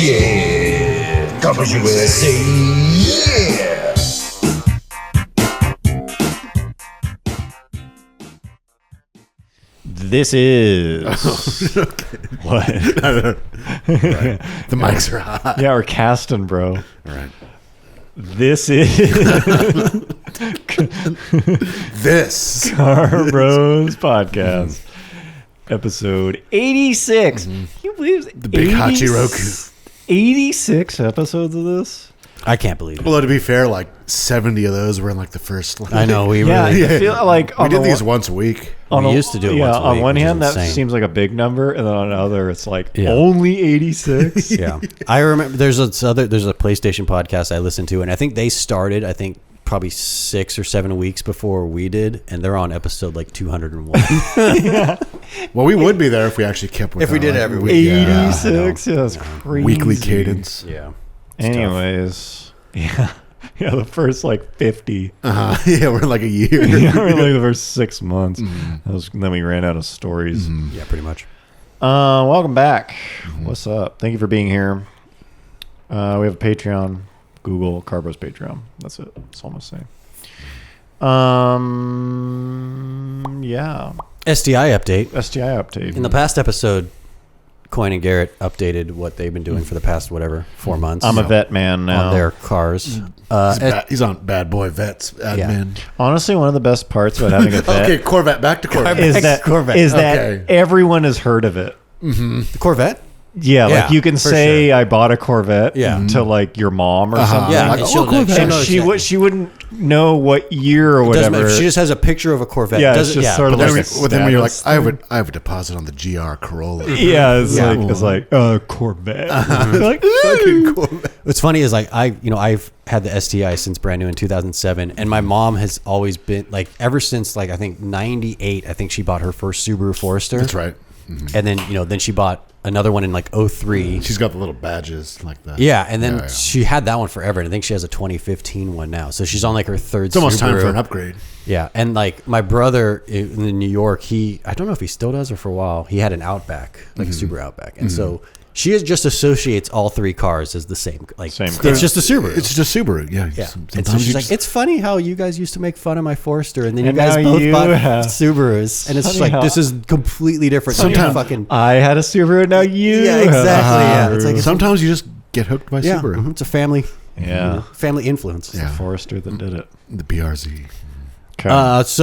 Yeah, Coppers USA. Yeah. This is what? Right. The mics are hot. Yeah, we're casting, bro. All right. This is This. Car Bros Podcast, episode 86. Can you believe it? The big Hachiroku. 86 episodes of this? I can't believe it. Well, to be fair, like 70 of those were in like the first. I know we Yeah, really. I feel like we did these once a week. We used to do it yeah, once a on week, one which is hand, that insane. seems like a big number, and then on the other, it's like Yeah. only 86. Yeah, I remember there's a PlayStation podcast I listened to, and I think they started probably 6 or 7 weeks before we did, and they're on episode like 201. Well, we would be there if we actually kept with If we our, did like, every week- week. yeah. 86, yeah, that's crazy. Weekly cadence. Yeah. Anyways, yeah, the first like 50. Yeah, we're like a year. Yeah, we're like the first 6 months. Then we ran out of stories. Yeah, pretty much. Welcome back. What's up? Thank you for being here. We have a Patreon. Google Carbos Patreon. That's it. That's all I'm gonna say. Yeah. STI update. STI update. In the past episode, Coyne and Garrett updated what they've been doing for the past 4 months. I'm a vet man now. on their cars. He's on Bad Boy Vets admin. Honestly, one of the best parts about having a vet Okay, Corvette. Back to Corvette. is that Corvette. Okay. everyone has heard of it. The Corvette. Yeah, Yeah, like you can for say I bought a Corvette Yeah. to like your mom or something. Yeah, Like, and oh, she'll Corvette. she'll And know she wouldn't know what year or Doesn't whatever. matter. She just has a picture of a Corvette. Yeah, it's Doesn't- just sort of Then like when, then when you're like, status I have a deposit on the GR Corolla. yeah, it's like Corvette. You're like, Fucking Corvette. What's funny is like I've had the STI since brand new in 2007, and my mom has always been like ever since like I think 98. I think she bought her first Subaru Forester. That's right. And then then she bought another one in like 03. She's got the little badges like that. Yeah, and then Yeah. she had that one forever, and I think she has a 2015 one now. So she's on like her third. It's almost time Subaru. for an upgrade. Yeah, and like my brother in New York, I don't know if he still does or for a while, he had an Outback, like a Subaru Outback, and so she just associates all three cars as the same. Like Same it's car. just a Subaru. It's just a Subaru. Yeah. Yeah, Sometimes and so she's you like, just- it's funny how you guys used to make fun of my Forester, and then you And guys now both you bought have- Subarus, and it's just Funny like how- this is completely different. Sometimes- fucking I had a Subaru, now you Yeah, have a exactly, yeah. Subaru. It's like- sometimes you just get hooked by yeah, Subaru. it's a family family influence. Yeah. Forester that did it. The BRZ. Okay.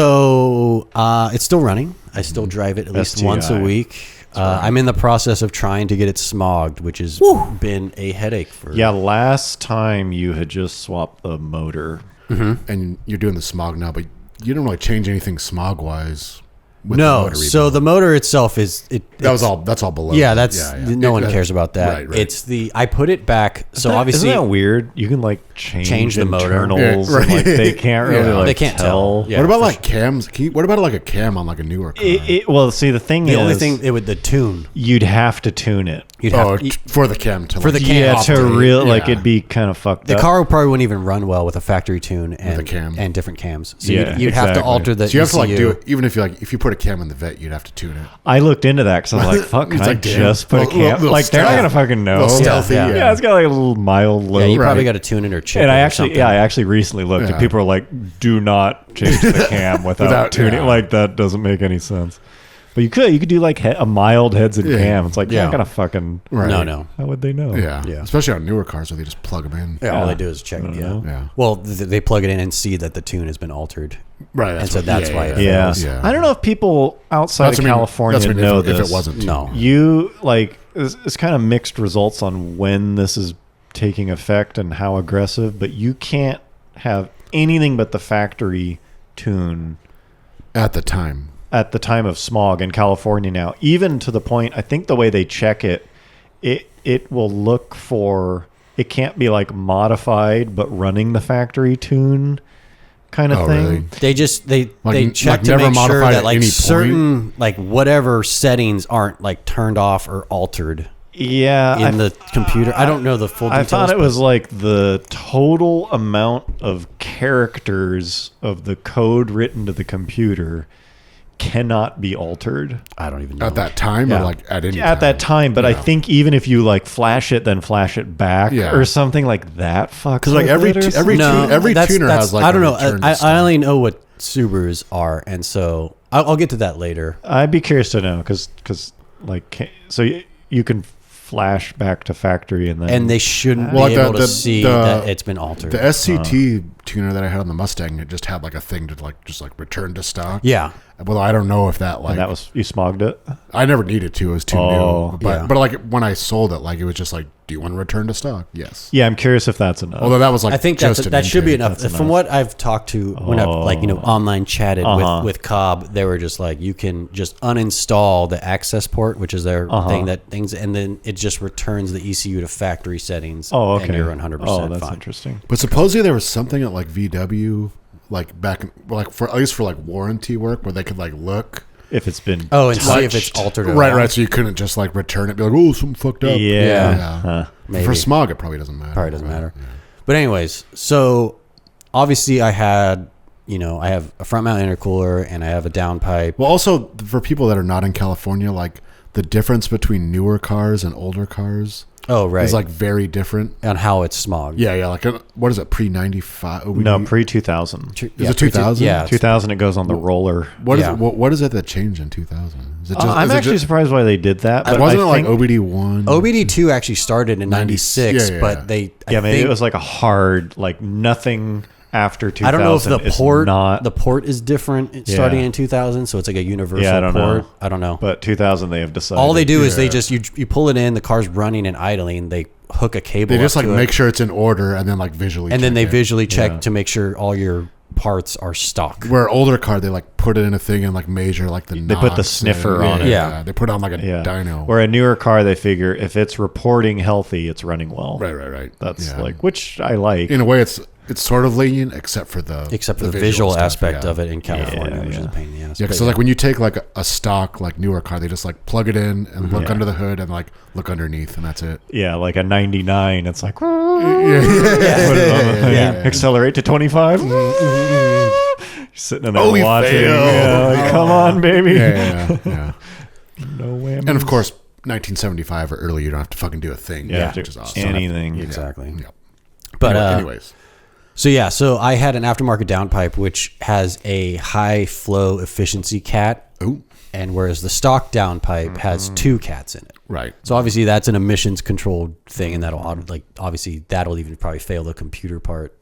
So it's still running. I still drive it at least STI. once a week. I'm in the process of trying to get it smogged, which has been a headache for. yeah, last time you had just swapped the motor. And you're doing the smog now, but you don't really change anything smog wise. No, so the motor itself that's all below. Yeah, that's no one It- cares about that. Right. It's I put it back. So obviously, isn't that weird? You can like change the motor. internals, Yeah, right. and, like they can't really Yeah. like They can't tell. Yeah. What about for like cams? What about like a cam on like a newer car? Well, see, the thing the is, only thing it would the tune. you'd have to tune it. You'd have For the cam to For the like, cam. Yeah, operate. to real like Yeah. it'd be kind of fucked the up. car probably wouldn't even run well with a factory tune and a cam. and different cams. So Yeah, you'd have to exactly. alter the. So you have to like ECU. do it, even if you put a cam in the vet, you'd have to tune it. I looked into that because I was like, "Fuck, can It's I like, damn. just put a Little- cam?" little Like they're not stealth. gonna fucking know. Little stealthy, yeah. Yeah, it's got like a little mild low. Yeah, you probably Right. got to tune it or chip And it I or actually, something. yeah, I actually recently looked, Yeah. and people were like, "Do not change the cam without, Without- tuning." yeah. Like that doesn't make any sense. But you could do like a mild heads and Yeah. cam. It's like you're Yeah. not gonna fucking. Right. No. How would they know? Yeah. Yeah. Especially on newer cars where they just plug them in. Yeah, all they do is check it. Yeah. know. Yeah. Well, they plug it in and see that the tune has been altered. Right. And so that's why it Yeah. fails. Yeah. I don't know if people outside That's of what I mean- California that's what I mean know if this. it wasn't tuned. No. You like it's kind of mixed results on when this is taking effect and how aggressive, but you can't have anything but the factory tune At the time. at the time of smog in California now. Even to the point, I think the way they check it will look for, it can't be like modified but running the factory tune kind of Oh, thing. really? They just they Like- check like to never make sure modified that at like any certain like whatever settings aren't like turned off or altered Yeah, in the computer. I don't know the full I details. thought it but- was like the total amount of characters of the code written to the computer cannot be altered I don't even know. At that time, Yeah. or like at any at that time. But I Yeah. think even if you like flash it, then flash it back Yeah. or something like that, fucks. Because like every tuner has like I don't know. a return to I stock. only know what Subarus are, and so I'll get to that later. I'd be curious to know because like so you can flash back to factory and then And they shouldn't Well, be like able to see that it's been altered. The SCT tuner that I had on the Mustang, it just had like a thing to like just like return to stock. yeah. Well, I don't know if that like and that was you smogged it. I never needed to. It was too Oh, new. But yeah. but like when I sold it, like it was just like, do you want to return to stock? Yes. Yeah, I'm curious if that's enough. Although that was like I think just that should be intake. enough. That's From enough. what I've talked to when I've like online chatted with COBB, they were just like, you can just uninstall the access port, which is their thing that things, and then it just returns the ECU to factory settings. Oh, okay. And you're 100% Oh, that's fine. interesting. But supposedly there was something at like VW, like back in, like for at least for like warranty work, where they could like look. If it's been Oh, and see Like, if it's altered. At Right, all. right. So you couldn't just like return it, be like, oh, something fucked up. yeah. Huh. Maybe. For smog, it probably doesn't matter. Probably doesn't Right. matter. But anyways, so obviously I had, I have a front mount intercooler and I have a downpipe. Well, also for people that are not in California, like the difference between newer cars and older cars Oh, right. is like very different. on how it's smog. Yeah, yeah. Like what is it? Pre 95? No, pre 2000. Is it 2000? Yeah. 2000 it goes on the roller. What is Yeah. it? What is it that changed in 2000? Is it just? I'm is it actually just- surprised why they did that. But wasn't I it like think, OBD1? OBD2 actually started in 96, yeah, yeah. but they, yeah, maybe think, it was like a hard, like nothing after 2000. I don't know if the is port, not, the port is different starting in 2000, so it's like a universal Yeah, I don't port. know. I don't know. but 2000 they have decided. All they do is they Yeah. just, you pull it in, the car's running and idling, they hook a cable They just up like to make it, sure it's in order and then like visually. and then check they it. visually check Yeah. to make sure all your parts are stock. Where older car, they like put it in a thing and like measure like the. They put the knocks sniffer and- on it. Yeah. They put on like a Yeah. dyno. Where a newer car, they figure if it's reporting healthy, it's running well. Right. That's Yeah. like, which I like. in a way, it's sort of lenient, except for the visual stuff, aspect yeah. of it in California, which is yeah. a pain in the ass. Yeah, But so like when you take like a stock like newer car, they just like plug it in and look under the hood and like look underneath, and that's it. Yeah, like a 99, it's like, put it on the thing, Yeah. accelerate to 25. Sitting in there Oh, we watching. failed. Yeah, like, come on, baby. Yeah. No whammies. And of course, 1975 or earlier, you don't have to fucking do a thing. Yeah, which is awesome. anything. exactly. Yeah. But anyways, so I had an aftermarket downpipe which has a high flow efficiency cat, oh, and whereas the stock downpipe has 2 cats in it. right. So obviously that's an emissions controlled thing, and obviously that'll even probably fail the computer part.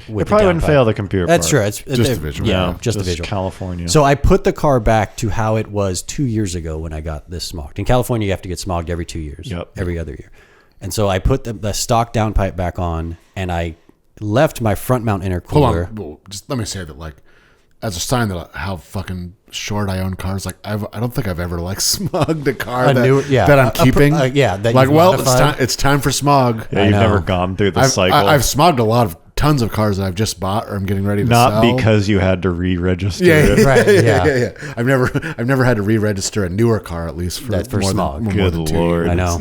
With It probably the wouldn't downpipe. fail the computer That's part. true. It's Just the visual. Yeah, No, just the visual. California. So I put the car back to how it was 2 years ago when I got this smogged. In California, you have to get smogged every 2 years. Yep. Every other year. And so I put the stock downpipe back on, and I left my front mount Hold intercooler. on. Well, just let me say that, like, as a sign that how fucking short I own cars, like I don't think I've ever like smogged a car that I'm keeping. that like, you've well, modified. it's time for smog. yeah, I you've know. never gone through the I've, cycle. I've smogged tons of cars that I've just bought or I'm getting ready to Not sell. because you had to re-register Yeah, it. Right, yeah. yeah. I've never had to re-register a newer car at least for That's for more smog. than, Good more than 2 Lord. years. I know.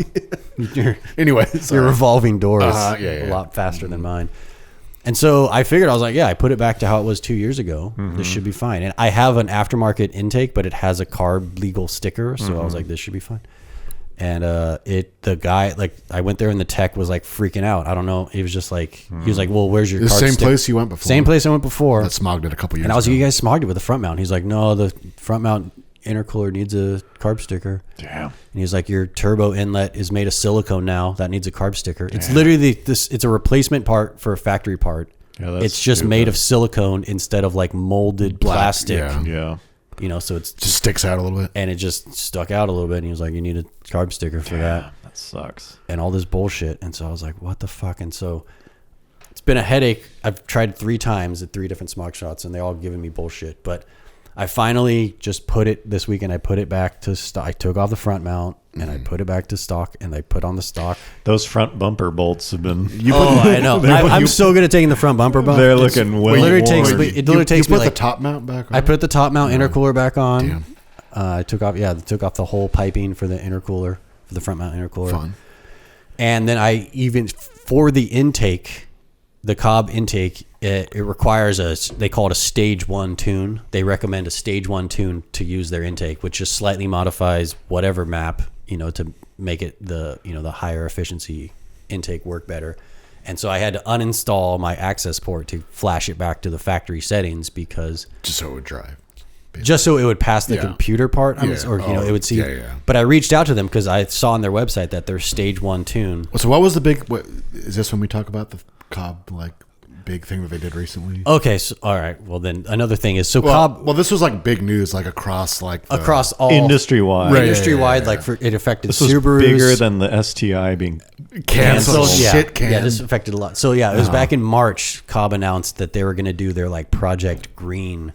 Anyway, Your revolving door is yeah. a lot faster than mine. And so I figured, I was like, yeah, I put it back to how it was 2 years ago. This should be fine. And I have an aftermarket intake, but it has a carb legal sticker. So I was like, this should be fine. And the guy, like, I went there and the tech was like freaking out. I don't know. He was just like, he was like, well, where's your the carb same sticker? place you went before. Same place I went before. that smogged it a couple years And I was ago. like, you guys smogged it with the front mount. He's like, no, the front mount intercooler needs a carb sticker. Damn. And he's like, your turbo inlet is made of silicone now. That needs a carb sticker. It's literally it's a replacement part for a factory part. Yeah, that's It's just made of silicone instead of like molded plastic. yeah. Yeah. You know, so it's just sticks out a little bit. and it just stuck out a little bit. And he was like, you need a carb sticker for that. That sucks. And all this bullshit. And so I was like, what the fuck? And so it's been a headache. I've tried 3 times at 3 different smog shots, and they all giving me bullshit. But I finally just put it this weekend. I put it back to stock. I took off the front mount and I put it back to stock, and I put on the stock. Those front bumper bolts have been. I know. I'm so good at taking the front bumper bump. They're It's- looking well It literally takes worn. me. It literally takes you me put like the top mount back on? I put the top mount intercooler back on. Damn. I took off the whole piping for the intercooler, for the front mount intercooler. Fun. And then I even for the intake, the COBB intake, it requires they call it a stage 1 tune. They recommend a stage 1 tune to use their intake, which just slightly modifies whatever map, to make it the higher efficiency intake work better. And so I had to uninstall my access port to flash it back to the factory settings because just so it would drive. Just so it would pass the computer part, it would see. But I reached out to them because I saw on their website that their stage 1 tune. So what was the big? Is this when we talk about the COBB big thing that they did recently? Okay, so all right. Well, then another thing is COBB. Well, this was big news, across across all industry wide. It affected this was Subarus. Bigger than the STI being canceled. Yeah, this affected a lot. So it was back in March. COBB announced that they were going to do their Project Green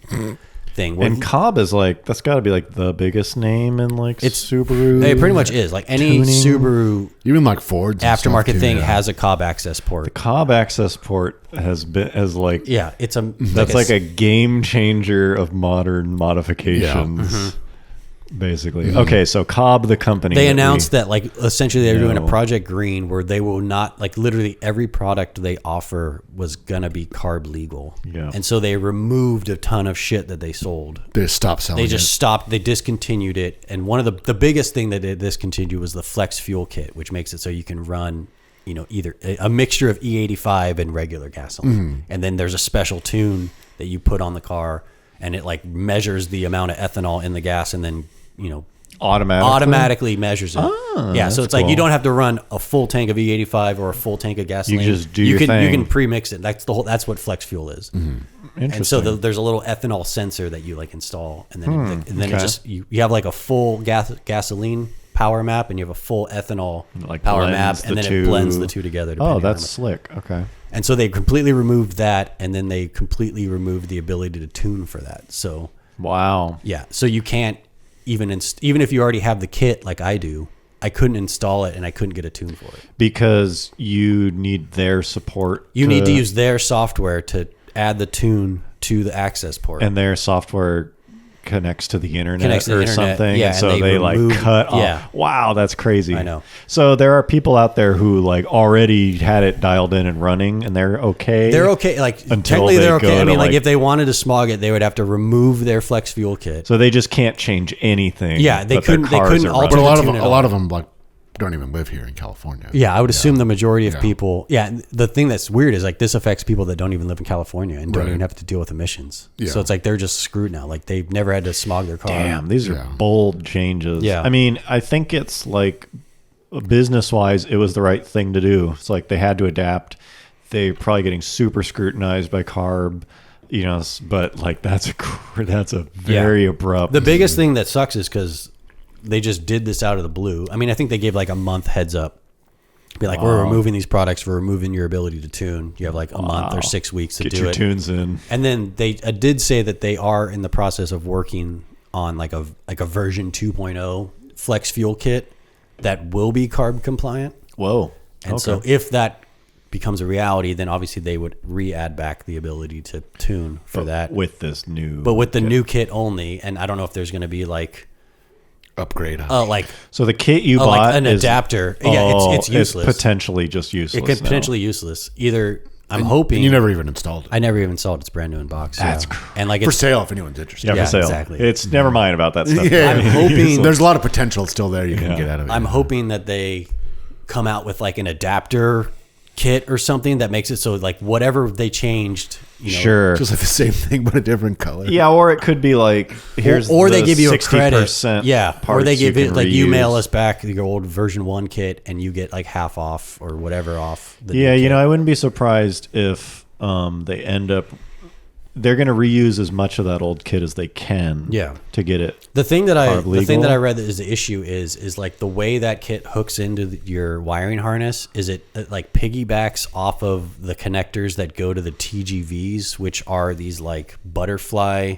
thing. And COBB is that's got to be the biggest name in it's Subaru. It pretty much is any tuning. Subaru, even Ford's aftermarket thing has a COBB access port. The COBB access port has it's that's a game changer of modern modifications. Basically. Okay, so COBB, the company. They announced that essentially they were doing a Project Green where they will not literally every product they offer was gonna be COBB legal. Yeah. And so they removed a ton of shit that they sold. They stopped selling. They just stopped. They discontinued it. And one of the biggest thing that they discontinued was the Flex Fuel Kit, which makes it so you can run either a mixture of E85 and regular gasoline. And then there's a special tune that you put on the car and it measures the amount of ethanol in the gas and then automatically measures it. So it's cool. You don't have to run a full tank of E85 or a full tank of gasoline. You just do your thing. You can pre-mix it. That's what flex fuel is. And so there's a little ethanol sensor that you install, and then it just you have a full gasoline power map, and you have a full ethanol power map, and then it blends the two together. Oh, that's slick. Okay. And so they completely removed that, and then they completely removed the ability to tune for that. So wow. Yeah. So you can't even if you already have the kit like I do, I couldn't install it and I couldn't get a tune for it because you need their support. You need to use their software to add the tune to the access port, and their software connects to the internet something. Yeah, and so they cut off. Yeah. Wow, that's crazy. I know. So there are people out there who already had it dialed in and running, and they're okay. They're okay. Technically they're okay. I mean, if they wanted to smog it, they would have to remove their flex fuel kit. So they just can't change anything. Yeah, they couldn't alter. But a lot of them don't even live here in California. Yeah, I would assume the majority of people. Yeah, the thing that's weird is this affects people that don't even live in California and don't even have to deal with emissions. Yeah. So it's they're just screwed now. They've never had to smog their car. Damn, these are bold changes. Yeah. I mean, I think it's business wise, it was the right thing to do. It's they had to adapt. They're probably getting super scrutinized by COBB. But that's a very abrupt. The biggest thing that sucks is because they just did this out of the blue. I mean, I think they gave a month heads up. Be we're removing these products. We're removing your ability to tune. You have a month or 6 weeks to get do your it. tunes in. And then they did say that they are in the process of working on a version 2.0 flex fuel kit that will be COBB compliant. Whoa. And so if that becomes a reality, then obviously they would re-add back the ability to tune for that. With this new But with the new kit only. And I don't know if there's going to be upgrade. So the kit you bought an adapter. It's useless. It's potentially just useless. It could potentially useless. Either I'm hoping you never even installed it. I never even installed it. It's brand new in box. That's and for sale if anyone's interested. Yeah, for sale. Exactly. It's never mind about that stuff. Yeah. I'm hoping there's a lot of potential still there you can get out of it. I'm hoping that they come out with an adapter kit or something that makes it so whatever they changed, sure, just the same thing but a different color. Yeah, or it could be here's or they give you a credit. Yeah, or they give it you mail us back your old version 1 kit and you get half off or whatever off. I wouldn't be surprised if they end up. They're going to reuse as much of that old kit as they can. Yeah. To get it. The thing that I read that is the issue is the way that kit hooks into your wiring harness is it piggybacks off of the connectors that go to the TGVs, which are these butterfly.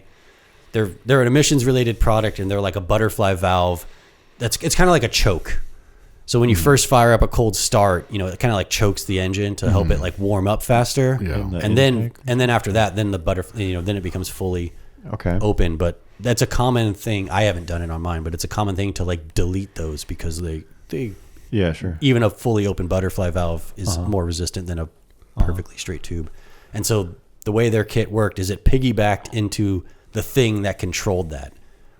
They're an emissions related product and they're a butterfly valve. It's kind of like a choke. So when you first fire up a cold start, it kind of chokes the engine to help it warm up faster. Yeah. And then after that, then the then it becomes fully open. But that's a common thing. I haven't done it on mine, but it's a common thing to delete those because they yeah, sure. Even a fully open butterfly valve is more resistant than a perfectly straight tube. And so the way their kit worked is it piggybacked into the thing that controlled that.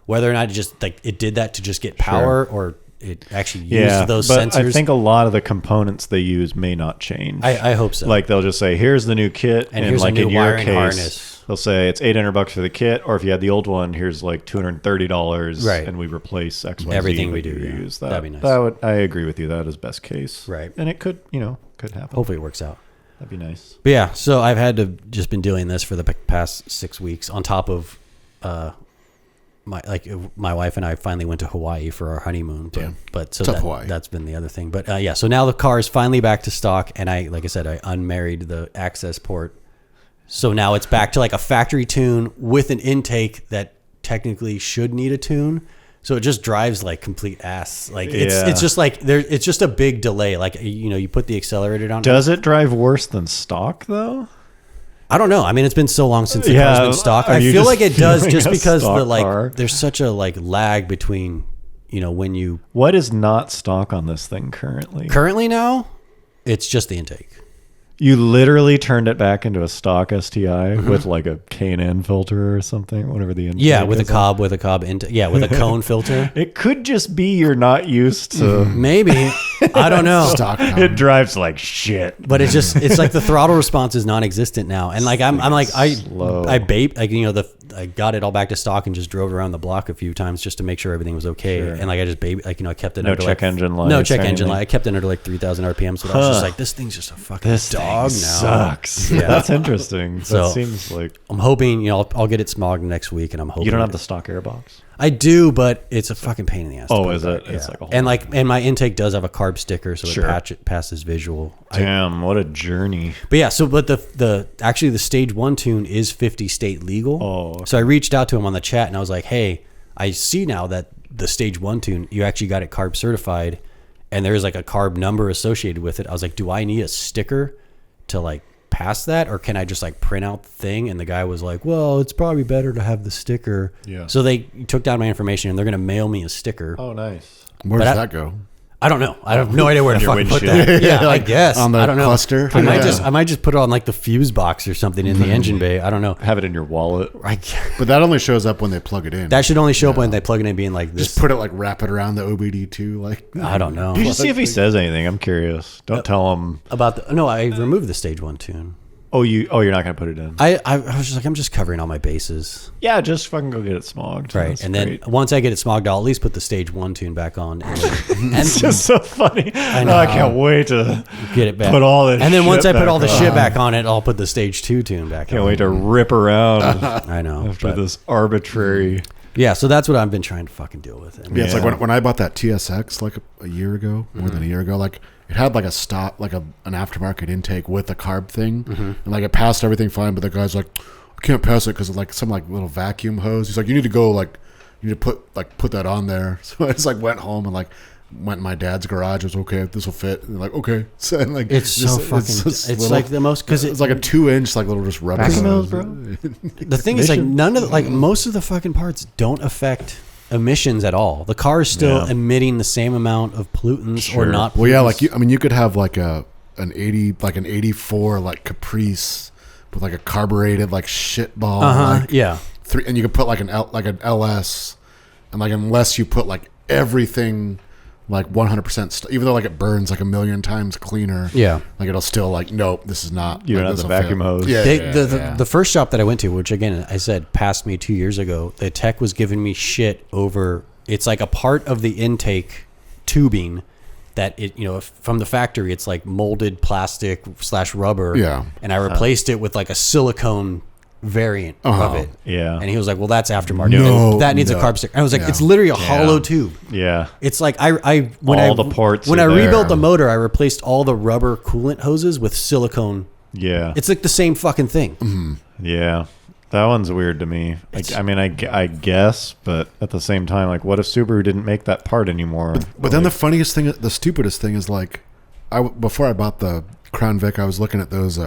Whether or not it just like it did that to just get power or it actually used those but sensors. I think a lot of the components they use may not change. I hope so. Like they'll just say, here's the new kit. And here's like a new in your wiring case, harness. They'll say it's $800 for the kit, or if you had the old one, here's like $230, right? And we replace XYZ. Everything we do. Use that. That'd be nice. I agree with you. That is best case, right? And it could happen. Hopefully, it works out. That'd be nice. But yeah, so I've had to just been doing this for the past 6 weeks on top of my wife and I finally went to Hawaii for our honeymoon. But so that's been the other thing. But so now the car is finally back to stock, and I unmarried the access port. So now it's back to like a factory tune with an intake that technically should need a tune. So it just drives like complete ass. Like it's just like it's just a big delay. Like you put the accelerator down. Does it drive worse than stock though? I don't know. I mean, it's been so long since the car's been stock. I feel like it does just because there's such a like lag between when you. What is not stock on this thing currently? Currently now, it's just the intake. You literally turned it back into a stock STI with like a K&N filter or something, whatever the intake is. With a COBB intake. Yeah, with a cone filter. It could just be you're not used to. Maybe. I don't know. Stock it drives like shit. But it's like the throttle response is non-existent now. And like I got it all back to stock and just drove around the block a few times just to make sure everything was okay. Sure. And like I just I kept it under check engine light. No check engine light. I kept it under like 3,000 RPM. So I was just like, this thing's just a fucking dog now. Sucks. Yeah. That's interesting. So seems like I'm hoping I'll get it smogged next week, and I'm hoping you don't have the stock airbox. I do, but it's a fucking pain in the ass. Oh, is it? Yeah. It's like a whole and my intake does have a COBB sticker, so it passes visual. Damn, what a journey. But yeah, but the stage 1 tune is 50 state legal. Oh, okay. So I reached out to him on the chat and I was like, hey, I see now that the stage 1 tune, you actually got it COBB certified, and there's like a COBB number associated with it. I was like, do I need a sticker to like pass that, or can I just like print out the thing? And the guy was like, well, it's probably better to have the sticker. Yeah. So they took down my information and they're going to mail me a sticker. Oh, nice. Where does that go? I don't know. I have no idea where to fucking put that. Yeah, I guess. On the I don't know. cluster? I might just put it on like the fuse box or something in the engine bay. I don't know. Have it in your wallet. But that only shows up when they plug it in. That should only show up when they plug it in, being like this. Just put it like, wrap it around the OBD2. Like, I don't know. You just see if he says anything. I'm curious. Don't tell him. No, I removed the stage 1 tune. Oh, you're not going to put it in. I was just like, I'm just covering all my bases. Yeah, just fucking go get it smogged. Right. And then once I get it smogged, I'll at least put the stage 1 tune back on. And it's just so funny. I can't wait to get it back. Put all this. And then once I put all the shit back on it, I'll put the stage 2 tune back on. Can't wait to rip around. I know. After this arbitrary. Yeah, so that's what I've been trying to fucking deal with. It's like when I bought that TSX like a year ago, more than a year ago, like it had like a stop, like an aftermarket intake with a COBB thing, and like it passed everything fine, but the guy's like, I can't pass it because of like some like little vacuum hose. He's like, you need to go you need to put that on there. So I just like went home and like went in my dad's garage. It was okay. This will fit. And like, okay. So and, like it's so fucking. It's like the most because it's like a 2-inch like little just rubber hose, bro. The thing is like most of the fucking parts don't affect emissions at all. The car is still emitting the same amount of pollutants or not. Well, yeah, like you could have like an 84 like Caprice with like a carbureted like shit ball. Like and you could put like an LS, and like unless you put like everything like 100%, even though like it burns like a million times cleaner. Yeah, like it'll still like nope, this is not. You don't have the vacuum hose. The first shop that I went to, which again I said passed me 2 years ago, the tech was giving me shit over. It's like a part of the intake tubing that from the factory it's like molded plastic / rubber. Yeah, and I replaced it with like a silicone variant of it. Yeah, and he was like, "Well, that's aftermarket. That needs a COBB sticker." I was like, "It's literally a hollow tube." Yeah, it's like when I rebuilt the motor, I replaced all the rubber coolant hoses with silicone. Yeah, it's like the same fucking thing. Mm-hmm. Yeah, that one's weird to me. Like, I mean, I guess, but at the same time, like, what if Subaru didn't make that part anymore? But then the funniest thing, the stupidest thing is like, before I bought the Crown Vic, I was looking at those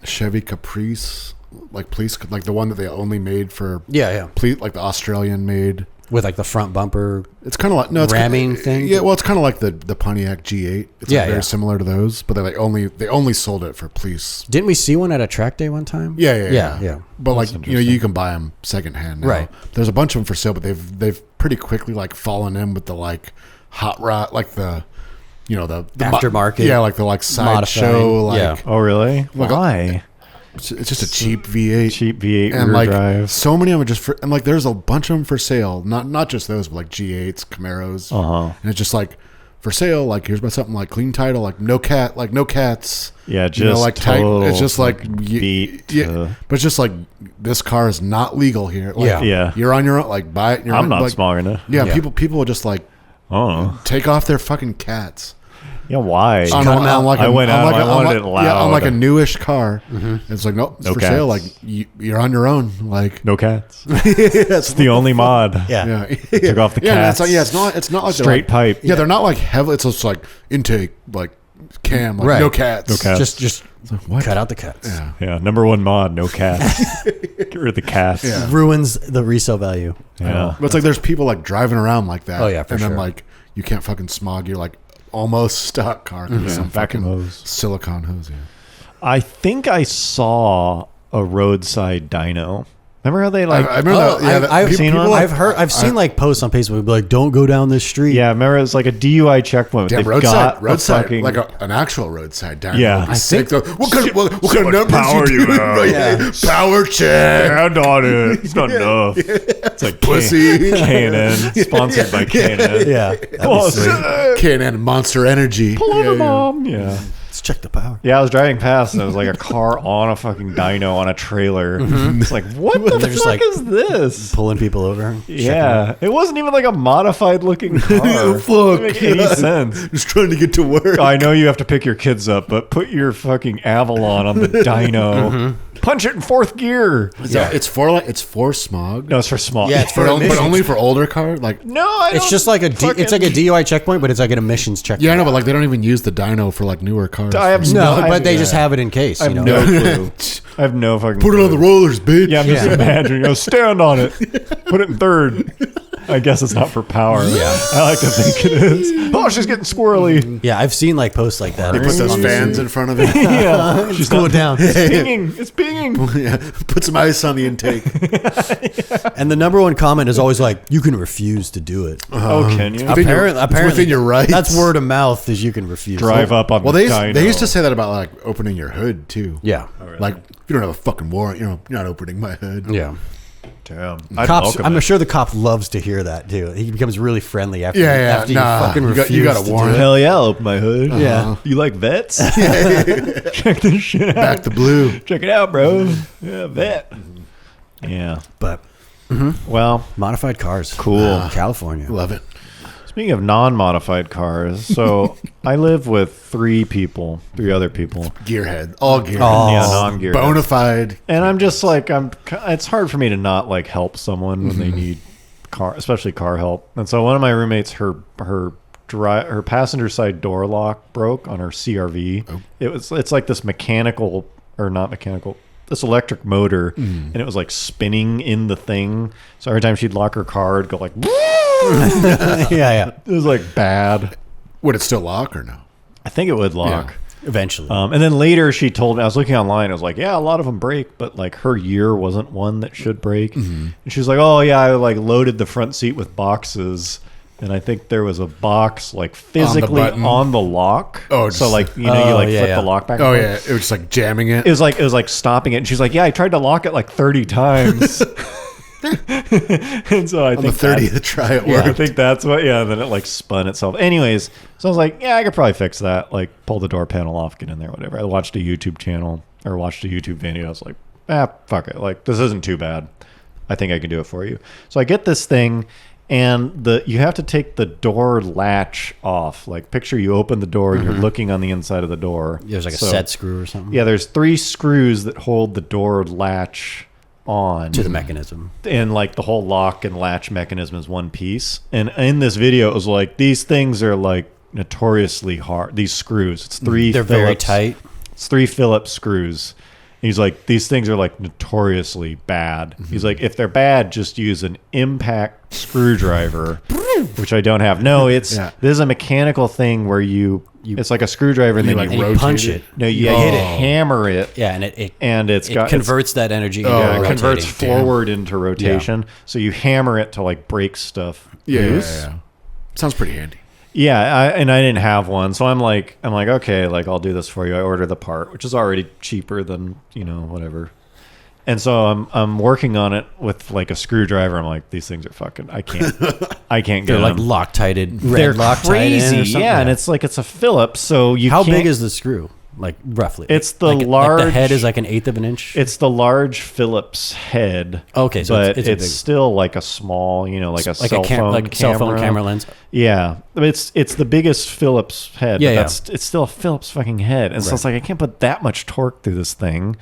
Chevy Caprice. Like police, like the one that they only made for like the Australian made with like the front bumper. It's kind of like it's ramming kinda, thing. Yeah, well, it's kind of like the Pontiac G8. It's Yeah, like very yeah. similar to those, but they only sold it for police. Didn't we see one at a track day one time? Yeah. But like interesting. you can buy them secondhand now. Right. There's a bunch of them for sale, but they've pretty quickly like fallen in with the like hot rod, like the the Aftermarket. Yeah, like the like sideshow. Like Yeah. Oh, really? Like, Why? it's just a cheap V8. Cheap V8 and rear like drive. so many of them are just for, and like there's a bunch of them for sale. Not just those, but like G8s, Camaros, and it's just like for sale. Like here's about something like clean title, like no cats. Yeah, just You know, like total it's just like beat. yeah, but it's just like this car is not legal here. Like, Yeah. Yeah. you're on your own. Like buy it. And you're I'm on, not like, small enough. Yeah, Yeah. people will just like Oh, take off their fucking cats. yeah. Why? On like I went out. I wanted it Yeah, on like a loud. newish car. It's like nope, it's No for sale. Like cats. you're on your own. Like No cats. it's It's the only mod. Yeah. yeah. Took off the yeah, cats. It's not like they're Straight like, pipe. Yeah, they're not like heavy. It's just like intake, like cam, like Right. no cats. No cats. Just what? cut out the cats. Yeah. Yeah, number one mod, no cats. Get rid of the cats. Yeah. Ruins the resale value. Yeah. But it's like there's people like driving around like that. Oh, yeah, for and then sure. like you can't fucking smog your like almost stock car through some vacuum fucking hose. silicone hose. Yeah. I think I saw a roadside dyno. Remember how they like? I remember that. Yeah, that, I've seen one? like- I've seen like posts on Facebook be like, "Don't go down this street." yeah, remember it was like a DUI checkpoint. Damn, They've roadside, got roadside, fucking, like an actual roadside down. Yeah. Would be I sick, though. What kind of numbers power you you do? have. Right? Yeah. Power check, hand on it. It's not enough. It's like pussy. K&N, sponsored by K&N. yeah. Oh, K&N Monster Energy. pull over, Yeah, yeah. mom. Yeah. Let's check the power. Yeah, I was driving past and it was like a car on a fucking dyno on a trailer. It's like, what the They're fuck just like- is this? Pulling people over. Yeah, it wasn't even like a modified looking car. Fuck. It didn't make any sense. Just trying to get to work. I know you have to pick your kids up, but put your fucking Avalon on the dyno. Punch it in fourth gear. Yeah, it's for smog. No, it's for small. Yeah, it's for But emissions. only for older cars. Like No, I It's don't just like it's like a fucking- DUI checkpoint, but it's like an emissions checkpoint. yeah, I know, but like they don't even use the dyno for like newer cars. I have No, I but have- they just have it in case. I have You know? no clue. I have no fucking Put it on the rollers, bitch. Yeah, I'm just Yeah. imagining. Stand on it. Put it in third. I guess it's not for power. Yeah. I like to think it is. Oh, she's getting squirrely. Yeah, I've seen like posts like that. They put those fans in front of it. Yeah. She's Cool it down. It's pinging. It's pinging. Yeah, put some ice on the intake. And the number one comment is always like, "You can refuse to do it." Oh, can you? Within your- it's Apparently, within your rights. That's word of mouth. Is you can refuse. Drive up on Well, the they used to dyno. say that about like opening your hood too. Yeah. Like if you don't have a fucking warrant, you're not opening my hood. Yeah. Damn. I'd Cops. welcome I'm it. sure the cop loves to hear that too. He becomes really friendly after. Yeah, After nah, you fucking you got- refuse. you got a to do warrant. it. Hell yeah, I'll open my hood. Yeah. You like vets? Check this shit out. Back to blue. Check it out, bro. Yeah, vet. Yeah. But Well, modified cars. Cool. California. Love it. speaking of non-modified cars, so I live with three other people. Gearhead. All gearhead. Oh. Yeah, non-gear. Bona fide. And I'm just like, it's hard for me to not like help someone when they need especially car help. And so one of my roommates, her passenger side door lock broke on her CRV. Oh. It's like this this electric motor, and it was like spinning in the thing. So every time she'd lock her car, it'd go like, Yeah. it was like bad. Would it still lock or no? I think it would lock. Eventually. And then later she told me, I was looking online, I was like, yeah, a lot of them break, but like her year wasn't one that should break. And she was like, oh yeah, I like loaded the front seat with boxes. And I think there was a box like physically button. on the lock. Oh, so just like, you Oh, flip yeah. the lock back. and Oh forth. yeah, it was just like jamming it. It was like stopping it. And she's like, yeah, I tried to lock it like 30 times. And so I On think the 30th try it yeah, I worked. think that's what. Yeah, and then it like spun itself. Anyways, so I was like, yeah, I could probably fix that. Like, pull the door panel off, get in there, whatever. I watched a YouTube video. I was like, fuck it. Like, this isn't too bad. I think I can do it for you. So I get this thing, and you have to take the door latch off. Like, picture you open the door, and you're looking on the inside of the door. There's like a So- set screw or something. Yeah, there's 3 screws that hold the door latch on To the mechanism. and like the whole lock and latch mechanism is one piece. And in this video, it was like, these things are like notoriously hard. These screws, it's 3 They're Phillips. very tight. It's 3 Phillips screws He's like, these things are like notoriously bad. He's like, if they're bad, just use an impact screwdriver, which I don't have. No, this is a mechanical thing where it's like a screwdriver and then like you rotate punch it. No, you hit it, hammer it. Yeah, and it converts that energy into it converts rotating. forward into rotation. So you hammer it to like break stuff loose. Yeah. Sounds pretty handy. Yeah, I didn't have one, so I'm like, okay, like I'll do this for you. I order the part, which is already cheaper than whatever. And so I'm working on it with like a screwdriver. I'm like, these things are fucking. I can't get They're like them. Loctited. They're Loctite crazy, and it's like it's a Phillips. So you how can't, big is the screw? Like roughly, It's the like large. the head is like 1/8 of an inch. It's the large Phillips head. Okay, so but it's it's still like a small, like a like cell phone cell phone camera lens. Yeah, it's the biggest Phillips head. Yeah, but it's still a Phillips fucking head, and so it's like I can't put that much torque through this thing,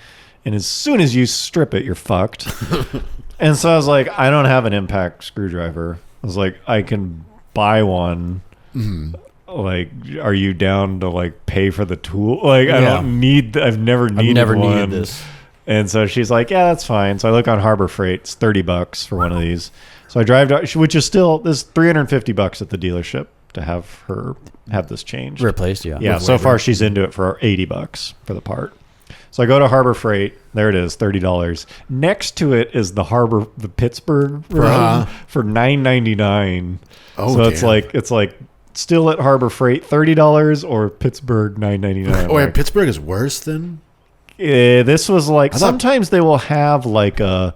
and as soon as you strip it, you're fucked. And so I was like, I don't have an impact screwdriver. I was like, I can buy one. Like, are you down to like pay for the tool? Like, I don't need. I've never needed this. And so she's like, yeah, that's fine. So I look on Harbor Freight. It's $30 for one of these. So I drive to, which is still, there's $350 at the dealership to have this changed. Replaced, yeah. Yeah, so far she's into it for $80 for the part. So I go to Harbor Freight. There it is, $30. Next to it is the Pittsburgh version for $9.99. Oh, so damn. it's like still at Harbor Freight, $30 or Pittsburgh $9.99. Oh, and Pittsburgh is worse than? This was like, sometimes they will have like a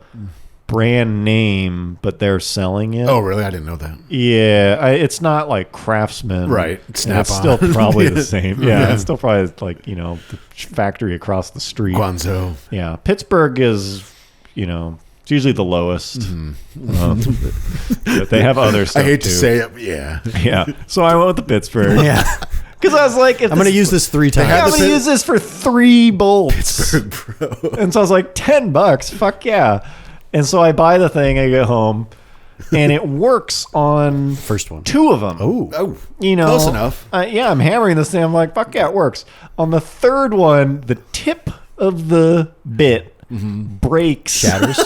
brand name, but they're selling it. Oh, really? I didn't know that. Yeah, it's not like Craftsman. Right. It's Snap-on. still probably the same. Yeah, it's still probably like, the factory across the street. Guangzhou. Yeah. Pittsburgh is, it's usually the lowest. But they have other stuff I hate too. to say it, but yeah. Yeah. So I went with the Pittsburgh. Yeah. Because I was like, I'm going to use this 3 times. I'm going to use this for 3 bolts. Pittsburgh, bro. And so I was like, $10. Fuck yeah. And so I buy the thing, I get home, and it works on First one. 2 of them. Oh, Close enough. Yeah, I'm hammering this thing. I'm like, fuck yeah, it works. On the 3rd one, the tip of the bit breaks. Shatters.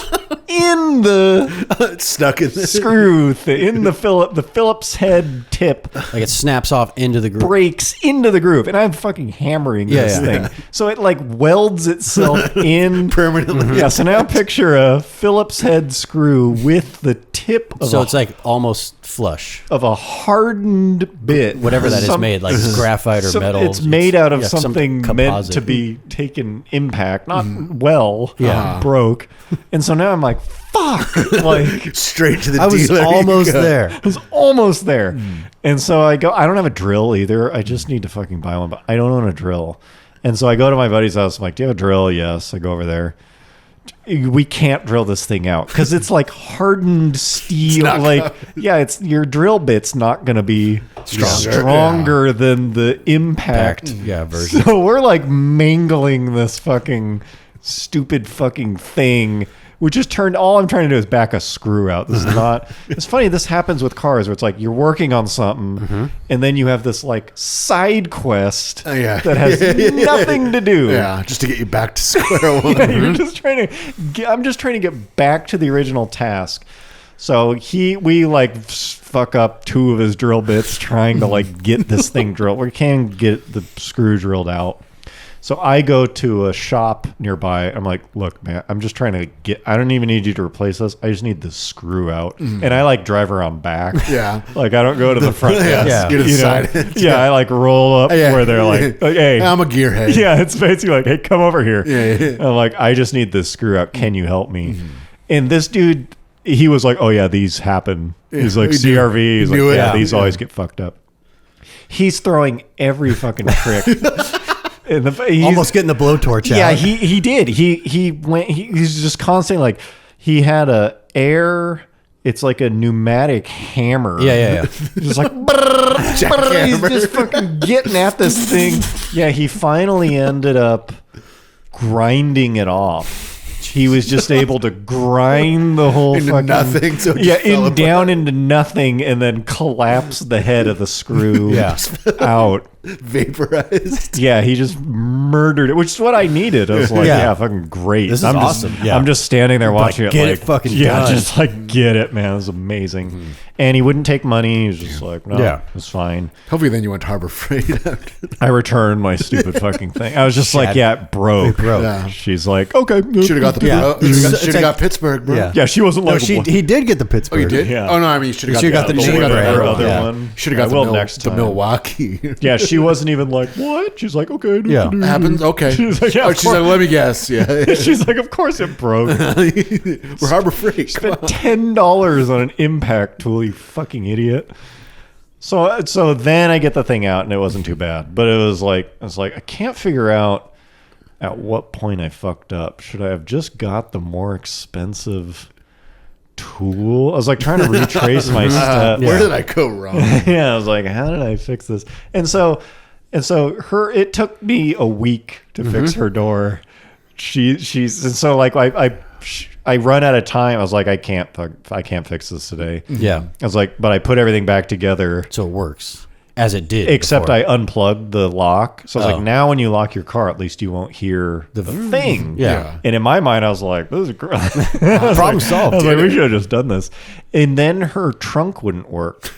In the It's stuck in the screw, in the Phillips head tip. Like it snaps off into the groove. Breaks into the groove, and I'm fucking hammering this thing. So it like welds itself in permanently. Yeah, so now picture a Phillips head screw with the tip of So it's like almost flush. of a hardened bit. Whatever that is made, like graphite or metal. It's made out of some something meant composite. to be taken impact, not broke. And so now I'm like, fuck. Like, Straight to the I was dealer. almost there. I was almost there. And so I go, I don't have a drill either. I just need to fucking buy one, but I don't own a drill. And so I go to my buddy's house. I'm like, do you have a drill? Yes. I go over there. We can't drill this thing out because it's like hardened steel. Like, it's your drill bit's not going to be stronger than the impact. version. So we're like mangling this fucking stupid fucking thing. Which just turned, all I'm trying to do is back a screw out. This is not, it's funny, this happens with cars where it's like you're working on something and then you have this like side quest that has nothing to do. Yeah, just to get you back to square one. You're just I'm just trying to get back to the original task. So we like fuck up 2 of his drill bits trying to like get this thing drilled. We can't get the screw drilled out. So I go to a shop nearby. I'm like, look, man, I'm just trying to I don't even need you to replace this. I just need the screw out. And I like drive around back. Yeah. Like I don't go to the front desk. Get inside. Yeah, I like roll up where they're like, hey. I'm a gearhead. Yeah, it's basically like, hey, come over here. Yeah. I'm like, I just need this screw out. Can you help me? And this dude, he was like, oh yeah, these happen. He's like, CRV. He's like, yeah, these always get fucked up. He's throwing every fucking trick. Almost getting the blowtorch out. Yeah, he did. He's just constantly like, he had it's like a pneumatic hammer. Yeah. Just like, he's just fucking getting at this thing. Yeah, he finally ended up grinding it off. He was just able to grind the whole into fucking nothing. So it just fell apart. down into nothing, and then collapse the head of the screw out. Vaporized. Yeah, he just murdered it, which is what I needed. I was like, Yeah. yeah, fucking great. This is I'm awesome. Just, Yeah. I'm just standing there watching like, it. get like, it fucking yeah, done. just like get it, man. It was amazing. And he wouldn't take money. He was just like, no, Yeah. it's fine. Hopefully, then you went to Harbor Freight. After. I returned my stupid fucking thing. I was just like, yeah, it broke. Yeah. She's like, okay. Should have got the. Yeah. Should have got Pittsburgh, bro. Yeah. Yeah, she wasn't No, like, what? he did get the Pittsburgh. Oh, you did? Yeah. Oh no, I mean, you should have You got should've got the shoulda name right. her the other Yeah. one. Should have I got will the, next the time. Milwaukee. Yeah, she wasn't even like, what? She's like, okay. Yeah. Happens. Okay. She's like, yeah, oh, of she's like, course. let me guess. Yeah. She's like, of course it broke. We're Harbor Freight. Come Spent on. $10 on an impact tool, you fucking idiot. So then I get the thing out and it wasn't too bad, but it was like I can't figure out at what point I fucked up. Should I have just got the more expensive tool? I was like trying to retrace my steps. Where did I go wrong? Yeah, I was like, how did I fix this? And so it took me a week to fix her door. She's and so like I run out of time. I was like, I can't fix this today. Yeah. I was like, but I put everything back together. So it works as it did. Except before. I unplugged the lock. So I was Oh. like, now when you lock your car, at least you won't hear the thing. Yeah. And in my mind, I was like, this is great. Problem solved. I was like, we should have just done this. And then her trunk wouldn't work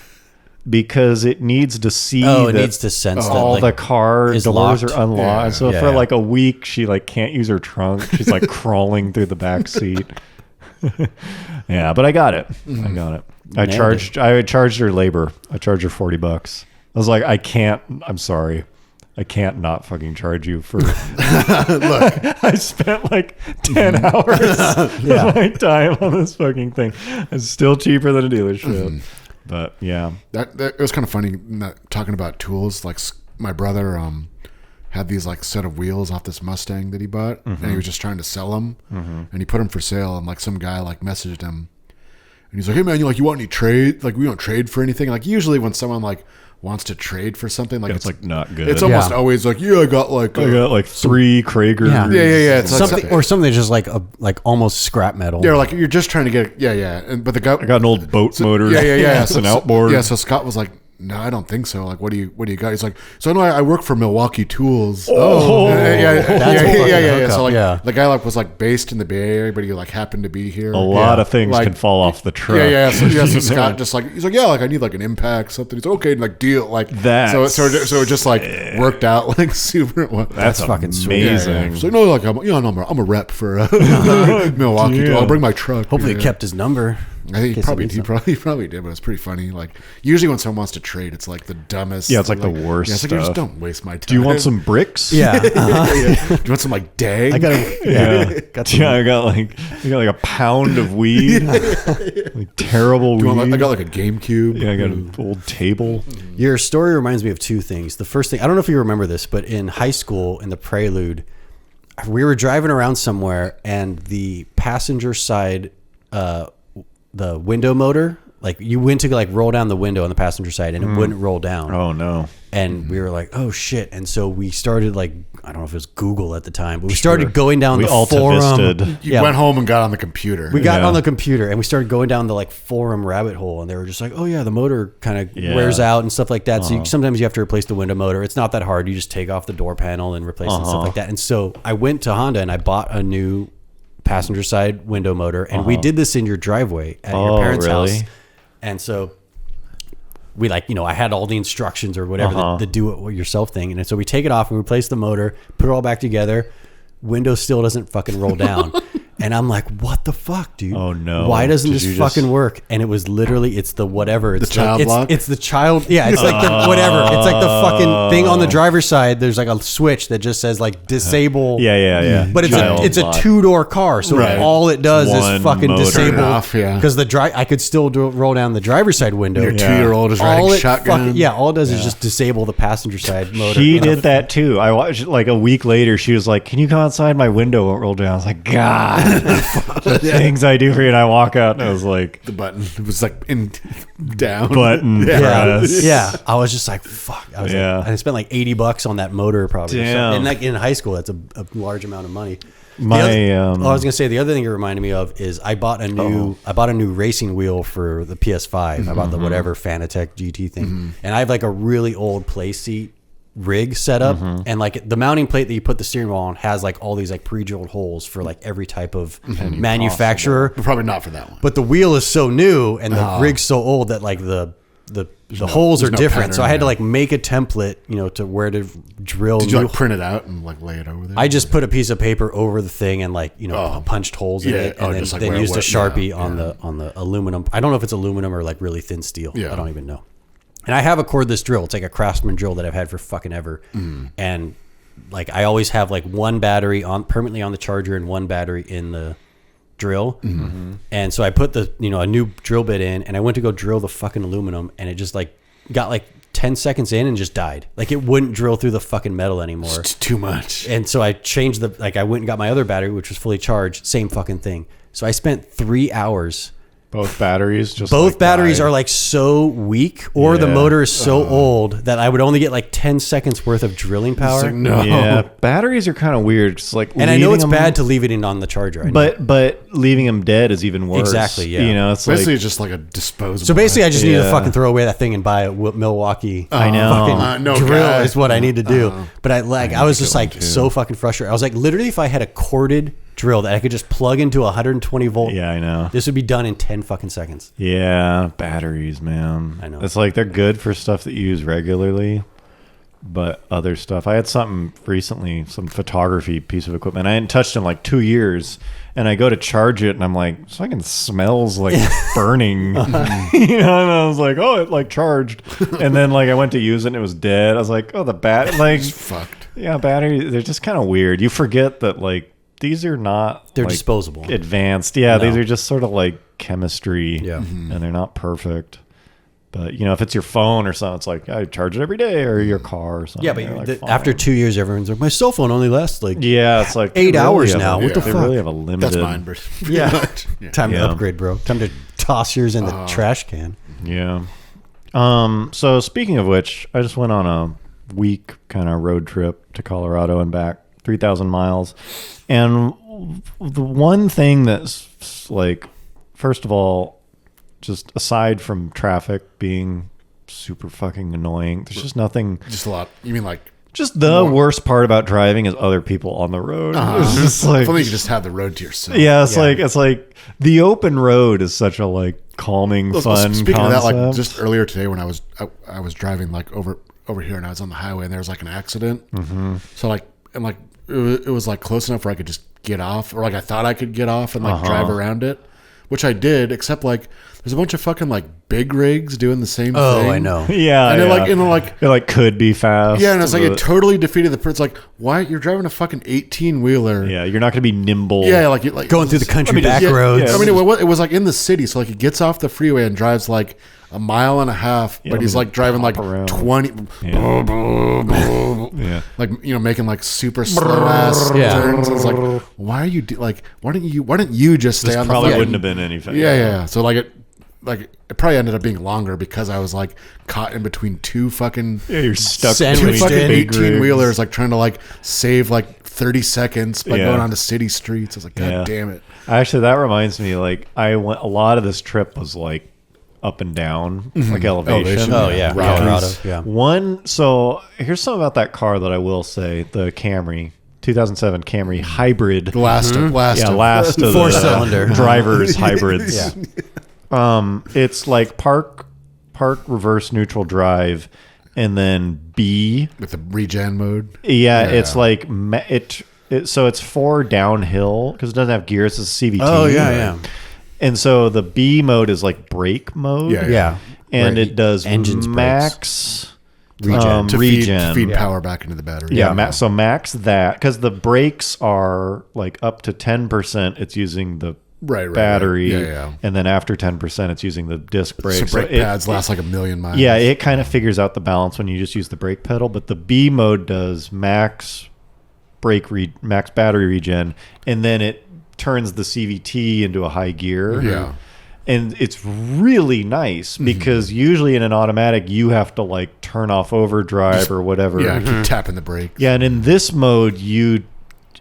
because it needs to see Oh, it that needs to sense that, all like, the car is doors locked. are unlocked. Yeah. So Yeah, for yeah. like a week, she like can't use her trunk. She's like crawling through the back seat. Yeah, but I got it. I got it. I charged her labor. I charged her $40. I was like, I'm sorry. I can't not fucking charge you for. Look, I spent like 10 hours of my time on this fucking thing. It's still cheaper than a dealership. But yeah. That it was kind of funny talking about tools. Like my brother had these like set of wheels off this Mustang that he bought, and he was just trying to sell them, and he put them for sale. And like some guy like messaged him, and he's like, "Hey man, you want any trade? Like we don't trade for anything. Like usually when someone like wants to trade for something, like It's like not good. it's almost always like, yeah, I got like 3 Kragers. Yeah. It's like something or something that's just like almost scrap metal. yeah, like you're just trying to get but the guy I got an old boat motor. yeah. It's an outboard. Yeah, so Scott was like, no, I don't think so. Like, what do you got? He's like, so I know I work for Milwaukee Tools. Oh. yeah. hookup. So like, Yeah. the guy like was like based in the Bay Area, but he like happened to be here. A lot of things Like- can fall off the truck. Yeah. So Scott just like he's like, yeah, like I need like an impact something. He's like, okay, like deal like That's- So it just like worked out like super. Well. That's fucking sweet. amazing. So no, like I'm a rep for Milwaukee. Damn. I'll bring my truck. Hopefully Yeah. it kept his number. I think in case he probably did, but it's pretty funny. Like usually when someone wants to trade, it's like the dumbest. Yeah, it's like the worst Yeah, it's like just stuff. don't waste my time. Do you want some bricks? Yeah. Do you want some like dag? I got a Yeah, I got like a pound of weed. Like terrible Do you weed. want, like, I got like a GameCube. yeah, I got an old table. Your story reminds me of two things. The first thing, I don't know if you remember this, but in high school, in the Prelude, we were driving around somewhere, and the passenger side, the window motor, like you went to like roll down the window on the passenger side, and it wouldn't roll down. Oh no. And we were like, oh shit. And so we started like, I don't know if it was Google at the time, but we started going down We the Alta-visted. forum. You went home and got on the computer. We got Yeah. on the computer and we started going down the like forum rabbit hole, and they were just like, oh yeah, the motor kind of Yeah. wears out and stuff like that. So sometimes you have to replace the window motor. It's not that hard. You just take off the door panel and replace it and stuff like that. And so I went to Honda and I bought a new passenger side window motor, and we did this in your driveway at your Oh, parents' really? house. And so we like, I had all the instructions or whatever, the do it yourself thing. And so we take it off and replace the motor, put it all back together. Windows still doesn't fucking roll down. And I'm like, what the fuck, dude? Oh, no. Why doesn't Did this you fucking just- work? And it was literally, it's the whatever. It's child lock? It's the child. Yeah, it's like the whatever. It's like the fucking thing on the driver's side. There's like a switch that just says like disable. Yeah. But Child it's a lock. 2-door car, so Right. all it does One is fucking motor. disable. Turn it off, yeah. Because I could still roll down the driver's side window. Your Yeah. 2-year-old is all riding it shotgun. all it does is just disable the passenger side motor. She did that too. I watched like a week later. She was like, "Can you come outside? My window won't roll down." I was like, "God, the things I do for you." And I walk out, and I was like, The button. It was like in down. "Button press." Yeah, I was just like, "Fuck!" I was Yeah. like, I spent like $80 on that motor, probably. or something. Damn. And like in high school, that's a large amount of money. My, I was gonna say the other thing it reminded me of is I bought a new racing wheel for the PS5. I bought the whatever Fanatec GT thing, and I have like a really old play seat rig setup, and like the mounting plate that you put the steering wheel on has like all these like pre-drilled holes for like every type of manufacturer. But probably not for that one. But the wheel is so new and the rig's so old that like the holes are no different. pattern, So I had to like make a template, you know, to where to drill. Did you like print it out and like lay it over there? I just put a piece of paper over the thing and like, you know, punched holes in it, and just like then where- used a where- Sharpie on the aluminum. I don't know if it's aluminum or like really thin steel. Yeah. I don't even know. And I have a cordless drill. It's like a Craftsman drill that I've had for fucking ever. And like I always have like one battery on permanently on the charger and one battery in the drill. And so I put a new drill bit in, and I went to go drill the fucking aluminum, and it just like got like 10 seconds in and just died. Like it wouldn't drill through the fucking metal anymore. It's too much. And so I changed I went and got my other battery, which was fully charged. Same fucking thing. So I spent 3 hours. Both batteries just Both like batteries died. are like so weak, or the Yeah. motor is so old that I would only get like 10 seconds worth of drilling power. like, no. Yeah, batteries are kind of weird. Just like, And I know leaving it's them- bad to leave it in on the charger. I know. but leaving them dead is even worse. Exactly, yeah. You know, it's Basically, like, it's just like a disposable. So basically, I just need to Yeah. fucking throw away that thing and buy a Milwaukee. I know. Fucking no drill guy. is what I need to do. But I was just like too. so fucking frustrated. I was like, literally, if I had a corded drill that I could just plug into a 120 volt, yeah, I know. this would be done in 10 fucking seconds. Yeah, batteries, man. I know. It's like they're good for stuff that you use regularly, but other stuff. I had something recently, some photography piece of equipment. I hadn't touched in like 2 years, and I go to charge it, and I'm like, this fucking smells like burning. You know, and I was like, oh, it like charged. And then like I went to use it, and it was dead. I was like, oh, the like, It's fucked. yeah, batteries, they're just kind of weird. You forget that like these are not They're like, disposable. advanced. Yeah, No. these are just sort of like chemistry. Yeah. And they're not perfect. But you know, if it's your phone or something, it's like I charge it every day, or your car or something. Yeah, They're, but like, fine. after 2 years, everyone's like, my cell phone only lasts like yeah, it's like 8 they hours have now. a- What the they fuck? really have a limited. That's mine, bro. Yeah. Yeah. Time to Yeah. upgrade, bro. Time to toss yours in the trash can. Yeah. So speaking of which, I just went on a week kind of road trip to Colorado and back, 3,000 miles, and the one thing that's like, first of all, just aside from traffic being super fucking annoying, there's just nothing. Just a lot. You mean like? Just the worst part about driving is other people on the road. It's just I like, feel like you just have the road to yourself. yeah, it's like the open road is such a like calming, fun Speaking concept. of that, like just earlier today when I was driving like over here and I was on the highway and there was like an accident. So like it was like close enough where I could just get off, or like I thought I could get off and like drive around it, which I did. Except like there's a bunch of fucking like big rigs doing the same thing. Oh, I know. yeah, And yeah. it like it like could be fast. yeah, and it's like but- it totally defeated the. It's like why you're driving a fucking 18-wheeler. yeah, you're not going to be nimble. Yeah, like Going through the country back yeah, roads. I mean, it was like in the city, so like he gets off the freeway and drives like a mile and a half, but he's like driving like pop around. 20, Yeah. like making like super slow ass Yeah. turns. It's like, why are you why didn't you just stay This on probably the wouldn't have been anything. yeah. So like it probably ended up being longer because I was like caught in between two fucking Yeah, you're stuck Sandwiched two between fucking in. big 18-wheelers, rigs. like trying to like save like 30 seconds by Yeah. going onto city streets. I was like, God Yeah. damn it. Actually, that reminds me. Like, I went. A lot of this trip was like up and down, like elevation. Elevation. Oh, yeah. Rockies. Colorado. Yeah. One. So here's something about that car that I will say: the Camry, 2007 Camry hybrid. The last of Last of Four-cylinder. the drivers hybrids. Yeah. It's like park, reverse, neutral drive, and then B. with the regen mode. Yeah, it's like so it's 4 downhill because it doesn't have gears. It's a CVT. Oh, yeah. And so the B mode is like brake mode. Yeah, Yeah. And Where it does engines max Regen. To regen. feed power back into the battery. Yeah, so max that because the brakes are like up to 10%. It's using the Right. battery, Yeah. and then after 10%, it's using the disc brakes. So brake it- pads last like a million miles. Yeah, it kind of figures out the balance when you just use the brake pedal. But the B mode does max max battery regen, and then it turns the CVT into a high gear. Yeah. And it's really nice because usually in an automatic you have to like turn off overdrive or whatever. Yeah, keep tapping the brake. Yeah, and in this mode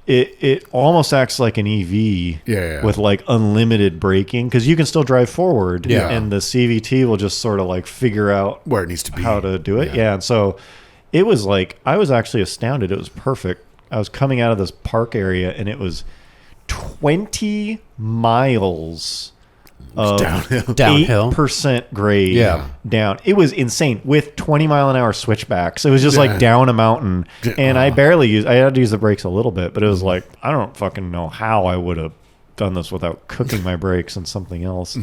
it almost acts like an EV Yeah. with like unlimited braking because you can still drive forward. Yeah. And the CVT will just sort of like figure out Where it needs to be. how to do it. Yeah. And so it was like, I was actually astounded. It was perfect. I was coming out of this park area, and it was 20 miles of downhill 8% grade Yeah. down. It was insane with 20-mile-an-hour switchbacks. It was just like down a mountain, and I had to use the brakes a little bit, but it was like, I don't fucking know how I would have done this without cooking my brakes and something else.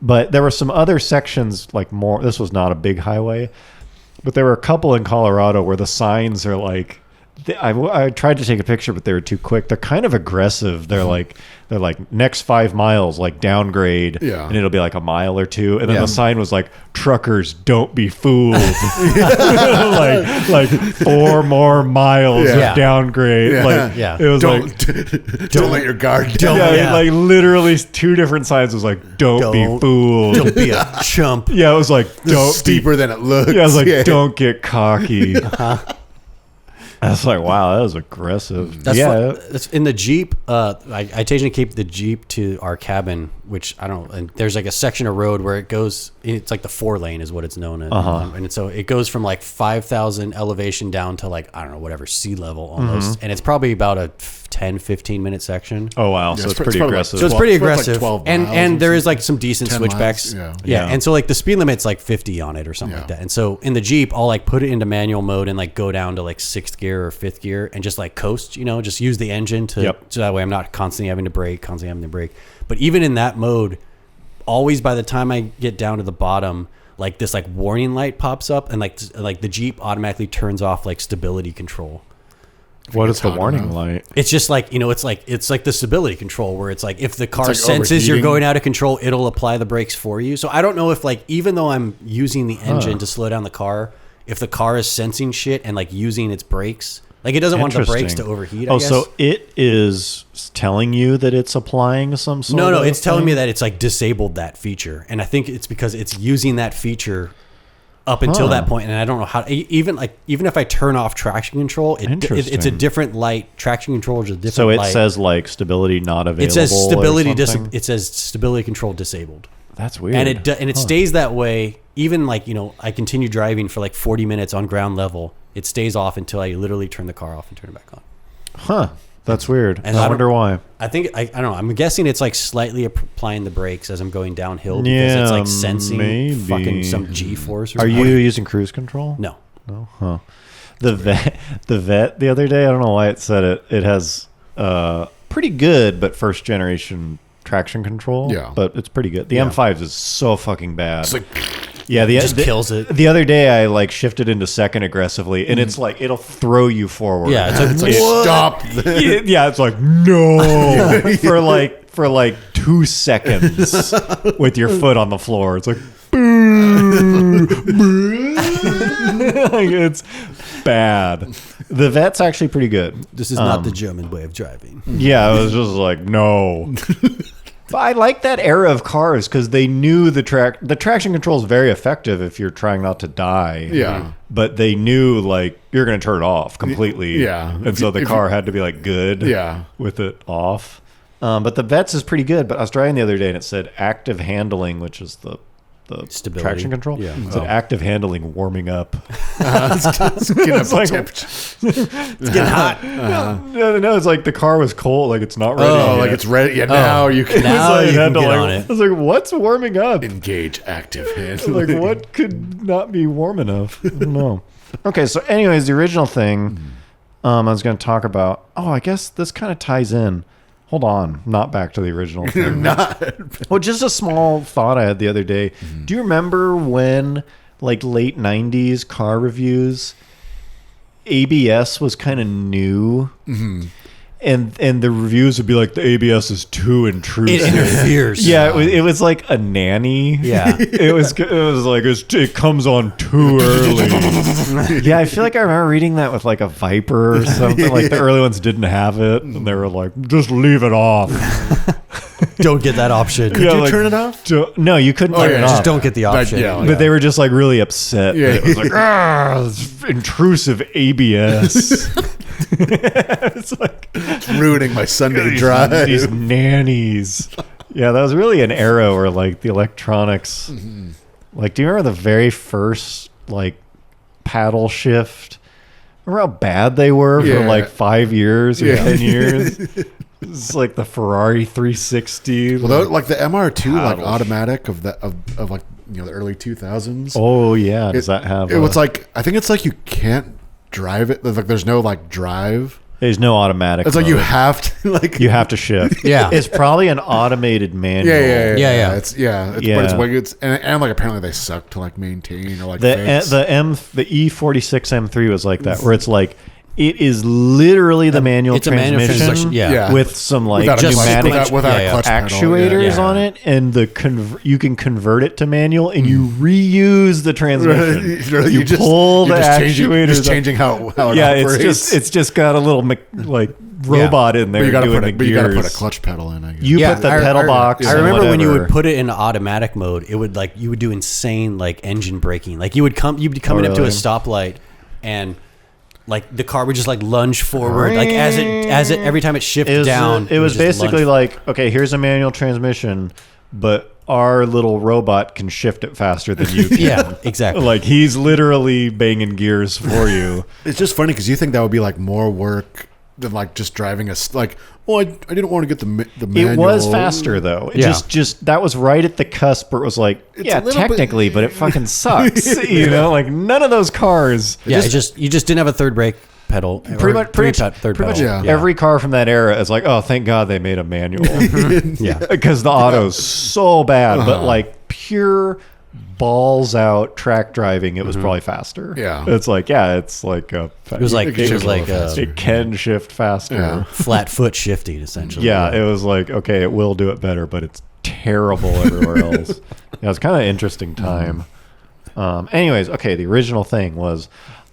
But there were some other sections, like more, this was not a big highway, but there were a couple in Colorado where the signs are like, I tried to take a picture, but they were too quick. They're kind of aggressive. They're like next 5 miles, like downgrade, and it'll be like a mile or two. And then the sign was like, truckers, don't be fooled. like 4 more miles of downgrade. Yeah. It was don't let your guard down. Like literally 2 different signs was like, don't be fooled. Don't be a chump. Yeah, it was like, don't steeper than it looks. Yeah, I was like, don't get cocky. I was like, wow, that was aggressive. That's that's in the Jeep. I occasionally keep the Jeep to our cabin, which I don't. And there's like a section of road where it goes. It's like the 4-lane is what it's known as, and so it goes from like 5,000 elevation down to like, I don't know, whatever, sea level almost, and it's probably about a 10-15 minute section. Oh wow, so it's pretty aggressive. So it's pretty Like aggressive, 12 and there miles is like some decent 10 switchbacks. miles, Yeah, and so like the speed limit's like 50 on it or something like that. And so in the Jeep, I'll like put it into manual mode and like go down to like 6th gear or 5th gear and just like coast. Just use the engine to so that way I'm not constantly having to brake. But even in that mode, always by the time I get down to the bottom, like this like warning light pops up, and like the Jeep automatically turns off like stability control. What is the warning light? It's just like, it's like the stability control where it's like if the car like senses you're overheating. going out of control, it'll apply the brakes for you. So I don't know if like, even though I'm using the engine to slow down the car, if the car is sensing shit and like using its brakes, like it doesn't want the brakes to overheat. I guess. So it is telling you that it's applying some sort No, of it's telling thing? me that it's like disabled that feature. And I think it's because it's using that feature up until that point, and I don't know how. Even if I turn off traction control, it's a different light. Traction control is a different. So it light. says like stability not available. It says stability. It says stability control disabled. That's weird. And it stays that way. Even like I continue driving for like 40 minutes on ground level. It stays off until I literally turn the car off and turn it back on. Huh. That's weird. And I wonder why. I think I don't know. I'm guessing it's like slightly applying the brakes as I'm going downhill because it's like sensing fucking some G-force. Are you using cruise control? No. No. Huh. The vet the other day, I don't know why it said it. It has pretty good but first generation traction control. Yeah. But it's pretty good. The M5 is so fucking bad. It's like, Just kills it. The other day I like shifted into second aggressively, and it's like it'll throw you forward. Yeah, it's like stop. Yeah, it's like no for like 2 seconds with your foot on the floor. It's like boo, boo. Like, it's bad. The vet's actually pretty good. This is not the German way of driving. Yeah, I was just like no. But I like that era of cars because they knew the traction control is very effective if you're trying not to die. Yeah. But they knew like you're going to turn it off completely. Yeah. And so the car had to be like good. Yeah. With it off. But the Vets is pretty good. But I was driving the other day and it said active handling, which is the Stability. traction control. Yeah. It said active handling warming up. it's getting up like- temperature. It's getting hot. No, it's like the car was cold. Like it's not ready. Oh, yet. like it's ready. Yeah, now you can Now It's like, you had can to, get like- on it. I was like, what's warming up? engage active hand. Like what could not be warm enough? I don't know. Okay, so anyways, the original thing I was going to talk about. Oh, I guess this kind of ties in. Hold on, not back to the original thing. Well, just a small thought I had the other day. Do you remember when, like late '90s car reviews, ABS was kind of new? And the reviews would be like, the ABS is too intrusive. It interferes. Yeah, it was like a nanny. Yeah. It was like it comes on too early. Yeah, I feel like I remember reading that with like a Viper or something. Like the early ones didn't have it, and they were like, just leave it off. Don't get that option. Yeah, you like, turn it off? No, you couldn't turn it yeah, off. Just don't get the option. yeah. But they were just like really upset. Yeah. That it was like, it's intrusive ABS. It's like It's ruining my Sunday drive. these nannies. Yeah, that was really an era where like the electronics. Like, do you remember the very first like paddle shift remember how bad they were for Yeah. like 5 years or Yeah. 10 years. It's like the Ferrari 360. Well, like the MR2, like paddles. automatic of like the early 2000s. Oh yeah, does that have? It was like I think it's like you can't drive it. Like there's no like drive. There's no automatic. It's like you mode. have to like You have to shift. Yeah. It's probably an automated manual. Yeah. It's but Yeah. it's like and like apparently they suck to like maintain or like The fix. the E46 M3 was like that, where it's like it is literally the manual it's a manual transmission, transmission, yeah. with some like without a clutch, pneumatic without yeah, a clutch pedal, actuators yeah. on it, and you can convert it to manual, and you reuse the transmission. Right. You pull the actuators. just changing how it Yeah, operates. it's just got a little like robot in there But you gotta doing put the a, but you gotta put a gears. clutch pedal in. I guess. You put the pedal box. I and remember when you whatever. would put it in automatic mode, it would like you would do insane like engine braking. Like you'd be coming up to a really? stoplight, and like the car would just like lunge forward, like as it every time it shifted down. It was would just basically lunge. like, okay, here's a manual transmission, but our little robot can shift it faster than you can. Yeah, exactly. Like he's literally banging gears for you. It's just funny because you think that would be like more work than like just driving like. Well, I didn't want to get the manual. It was faster though. It Yeah. just that was right at the cusp where it was like, yeah, a little bit- technically, but it fucking sucks. You know, like none of those cars. Yeah, you just didn't have a third brake pedal. Pretty much, third pretty much pedal. yeah. every car from that era is like, oh, thank God they made a manual. Yeah. Because the auto's so bad, but like pure balls out track driving, it was probably faster. Yeah. It's like, yeah, it's like a, It was like it can shift faster. Yeah. flat foot shifting essentially. Yeah, it was like, okay, it will do it better, but it's terrible everywhere else. Yeah, it's kind of an interesting time. Anyways, okay, the original thing was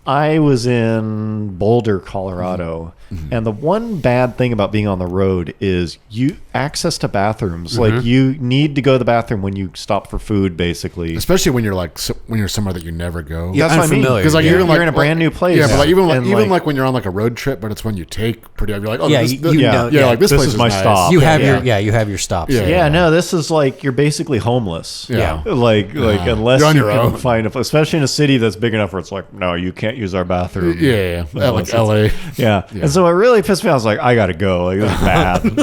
I was in Boulder, Colorado, and the one bad thing about being on the road is you access to bathrooms. Like you need to go to the bathroom when you stop for food, basically. Especially when you're like when you're somewhere that you never go. That's what I mean. unfamiliar. Because like Yeah. even like You're in a brand new place. Yeah, but like even And, like when you're on like a road trip, but it's when you take pretty. You're like, oh, Yeah, this, you this, know, yeah, like this place is my nice. stop. You have Yeah. you have your stops. Yeah. Yeah, no, this is like you're basically homeless. Yeah. Like unless You're on you your can own. find a, especially in a city that's big enough where it's like, no, you can't use our bathroom. Yeah, Unless like it's- LA. Yeah. And so it really pissed me off. I was like, I gotta go. Like this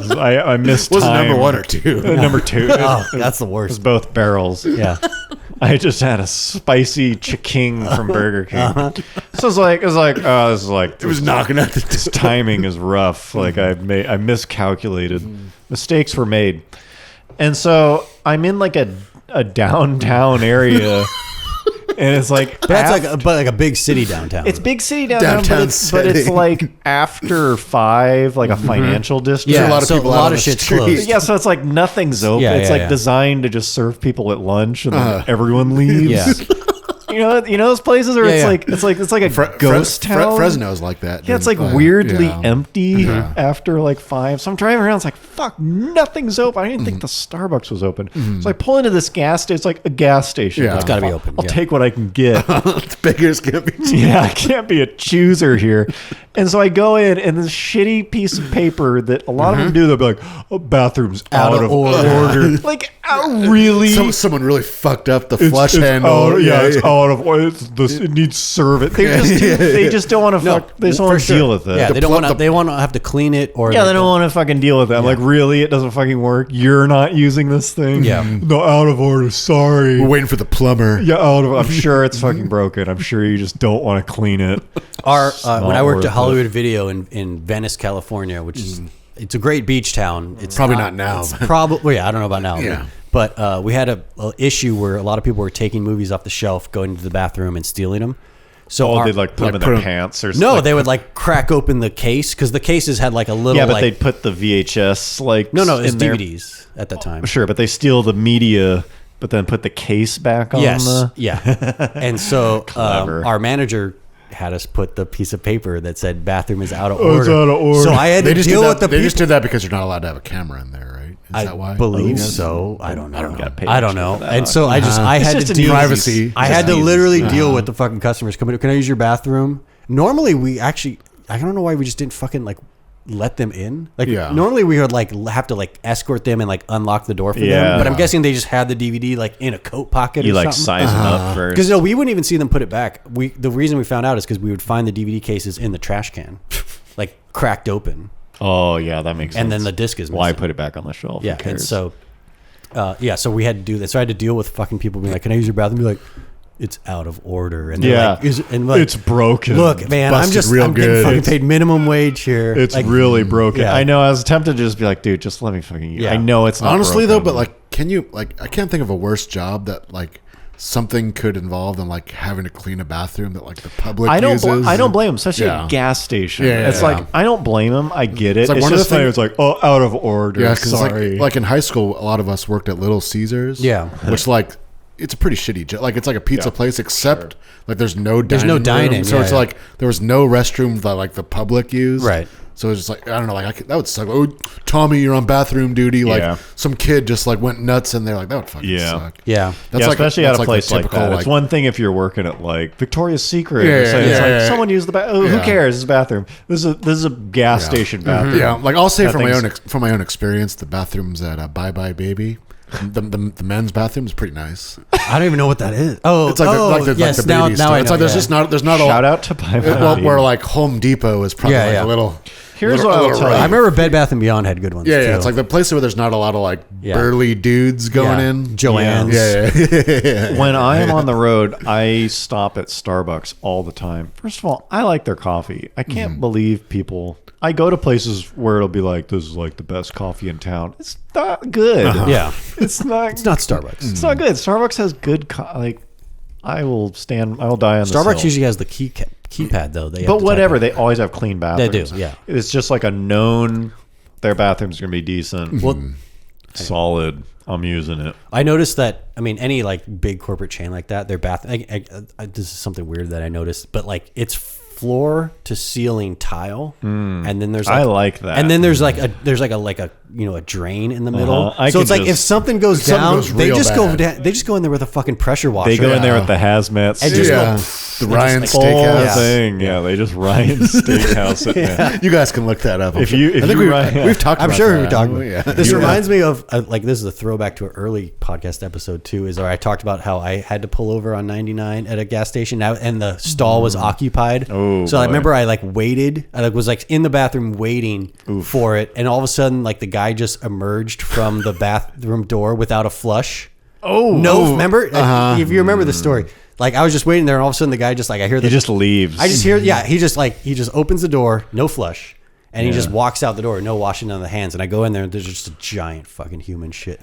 is bad. I missed Was it time. number 1 or 2? Number 2. Oh, that's the It was worst. both barrels. Yeah. I just had a spicy chicken from Burger King. So it was like, oh, this is like It was knocking at the this timing is rough. Like I miscalculated. Mistakes were made. And so I'm in like a downtown area. And it's like But that's like a big city downtown. it's big city downtown, Downtown but it's city. like after 5, like a financial district. yeah, a lot of people out on the shit's street. closed. Yeah, so it's like nothing's open. Yeah, It's yeah, like yeah. designed to just serve people at lunch, and then everyone leaves. Yeah. You know those places where Yeah, it's yeah. like it's like a ghost town. Fresno's like that. Yeah, it's like dude. weirdly Yeah. empty after like 5. So I'm driving around. It's like, fuck, nothing's open. I didn't think the Starbucks was open. So I pull into this gas station. It's like a gas station. Yeah. It's gotta be open, I'll yeah. take what I can get. Beggars can't be. Yeah, I can't be a chooser here. And so I go in, and this shitty piece of paper that a lot of them do, they'll be like, oh, bathroom's out of order. Like, really? Someone really fucked up the It's- flush it's handle. out- it's out of order. It needs service. They just don't want to No, fuck. They just for want to sure. deal with it. Yeah, they don't plug- want to. They want to have to clean it, or Yeah, they don't want to fucking deal with that. I'm like, really? It doesn't fucking work? You're not using this thing? Yeah. No, out of order. Sorry. We're waiting for the plumber. Yeah, I'm sure it's fucking broken. I'm sure you just don't want to clean it. Our not when I worked worth at Hollywood Video in Venice, California, which is it's a great beach town. It's Probably not now. It's probably well, yeah, I don't know about now. Yeah. But we had a issue where a lot of people were taking movies off the shelf, going to the bathroom, and stealing them. So Oh, our- they'd like put them in put their 'em- pants or no, something. they would like crack open the case because the cases had like a little. Yeah, but like, they'd put the VHS like no, it's in there. DVDs at the time. Sure, but they steal the media, but then put the case back on. Yes, yeah. And so Clever. our manager had us put the piece of paper that said bathroom is out of Oh, order. it's out of order. So I had They to just deal did with the that. They just people. did that because you're not allowed to have a camera in there, right? Is that why? I believe so. I don't know. gotta pay I don't attention know. to that. And so I It's had just to an deal privacy. I had to Just literally deal with the fucking customers coming. Can I use your bathroom? Normally, we actually. I don't know why we just didn't fucking like let them in. Like Yeah. normally we would like have to like escort them and like unlock the door for Yeah. them. But I'm guessing they just had the DVD like in a coat pocket You or like something. size them up first. Because no, we wouldn't even see them put it back. The reason we found out is because we would find the DVD cases in the trash can, like cracked open, Oh yeah, that makes sense. and then the disc is missing. Why put it back on the shelf? Who Yeah, and cares? so, so we had to do this. So I had to deal with fucking people being like, "Can I use your bathroom?" Be like, "It's out of order," and they're Yeah. like, and like, it's broken. Look, man, busted I'm getting good. fucking paid minimum wage here. It's Like, really broken. yeah. I know. I was tempted to just be like, dude, just let me fucking. Yeah. I know it's not Honestly, though, broken. but like, can you like? I can't think of a worse job that like something could involve than like having to clean a bathroom that like the public I don't. uses. I don't blame them, especially Yeah. at gas station. Yeah, it's yeah. like I don't blame them. I get it. It's, like one of just the funny. thing- It's like, oh, out of order. Yeah, because Sorry. like in high school, a lot of us worked at Little Caesars. Yeah. which like it's a pretty shitty job. Like it's like a pizza place, except like there's no no dining, room. So yeah, it's yeah. like there was no restroom that like the public used. Right. So it's just like I don't know, like that would suck. Oh, Tommy, you're on bathroom duty. Like Yeah. some kid just like went nuts in there. Like that would fucking Yeah. suck. Yeah. That's yeah, like especially that's at a like the place like typical, that. It's one thing if you're working at like Victoria's Secret. Yeah, or something. It's yeah, like yeah. someone used the bathroom. Oh, who Yeah. cares? This is a bathroom. This is a gas station bathroom. Yeah, like I'll say That from my thing's- own from my own experience, the bathrooms at Bye Bye Baby, the men's bathroom is pretty nice. I don't even know what that is. Oh, It's like yes. like the now, baby now stuff. I know. It's like there's yeah. just not there's not Shout a out to Bye Bye. where like Home Depot is probably Yeah, like yeah. a little. Here's little- what a I'll little tell you. rough. I remember Bed Bath and Beyond had good ones. Yeah, too. yeah, it's like the place where there's not a lot of like Yeah. burly dudes going Yeah. in. Joanne's. Yeah. When I am on the road, I stop at Starbucks all the time. First of all, I like their coffee. I can't believe people. I go to places where it'll be like, this is like the best coffee in town. It's not good. Yeah. It's not. It's not Starbucks. It's not good. Starbucks has good. Like, I will die on this Starbucks hill. usually has the keypad though. They have But to whatever, type they always have clean They bathrooms. do, yeah. It's just like a known. Their bathroom's gonna be decent. it. Well, Solid. I'm using it. I noticed that. I mean, any like big corporate chain like that, their bath. This is something weird that I noticed, but like it's floor to ceiling tile, and then there's like, I like that. and then there's like a a drain in the middle. I So could it's like just- if something goes something down, goes they real just go bad. down, they just go in there with a fucking pressure washer. They go in there Yeah. with the hazmat And suit. just Yeah. go- The Ryan like, Whole Steakhouse. thing. Yeah, they just Ryan Steakhouse it. Yeah. You guys can look that up. If you- I think we've talked. I'm about sure that. we talked about Yeah. This Yeah. reminds me of like this is a throwback to an early podcast episode too. Is where I talked about how I had to pull over on 99 at a gas station now, and the stall was occupied. Oh, so I boy. remember I like waited. I like was like in the bathroom waiting for it, and all of a sudden like the guy just emerged from the bathroom door without a flush. Oh No, remember if you remember the story. Like I was just waiting there, and all of a sudden the guy just like I hear He the just leaves. I just hear, he just opens the door, no flush, and he just walks out the door, no washing on the hands. And I go in there, and there's just a giant fucking human shit.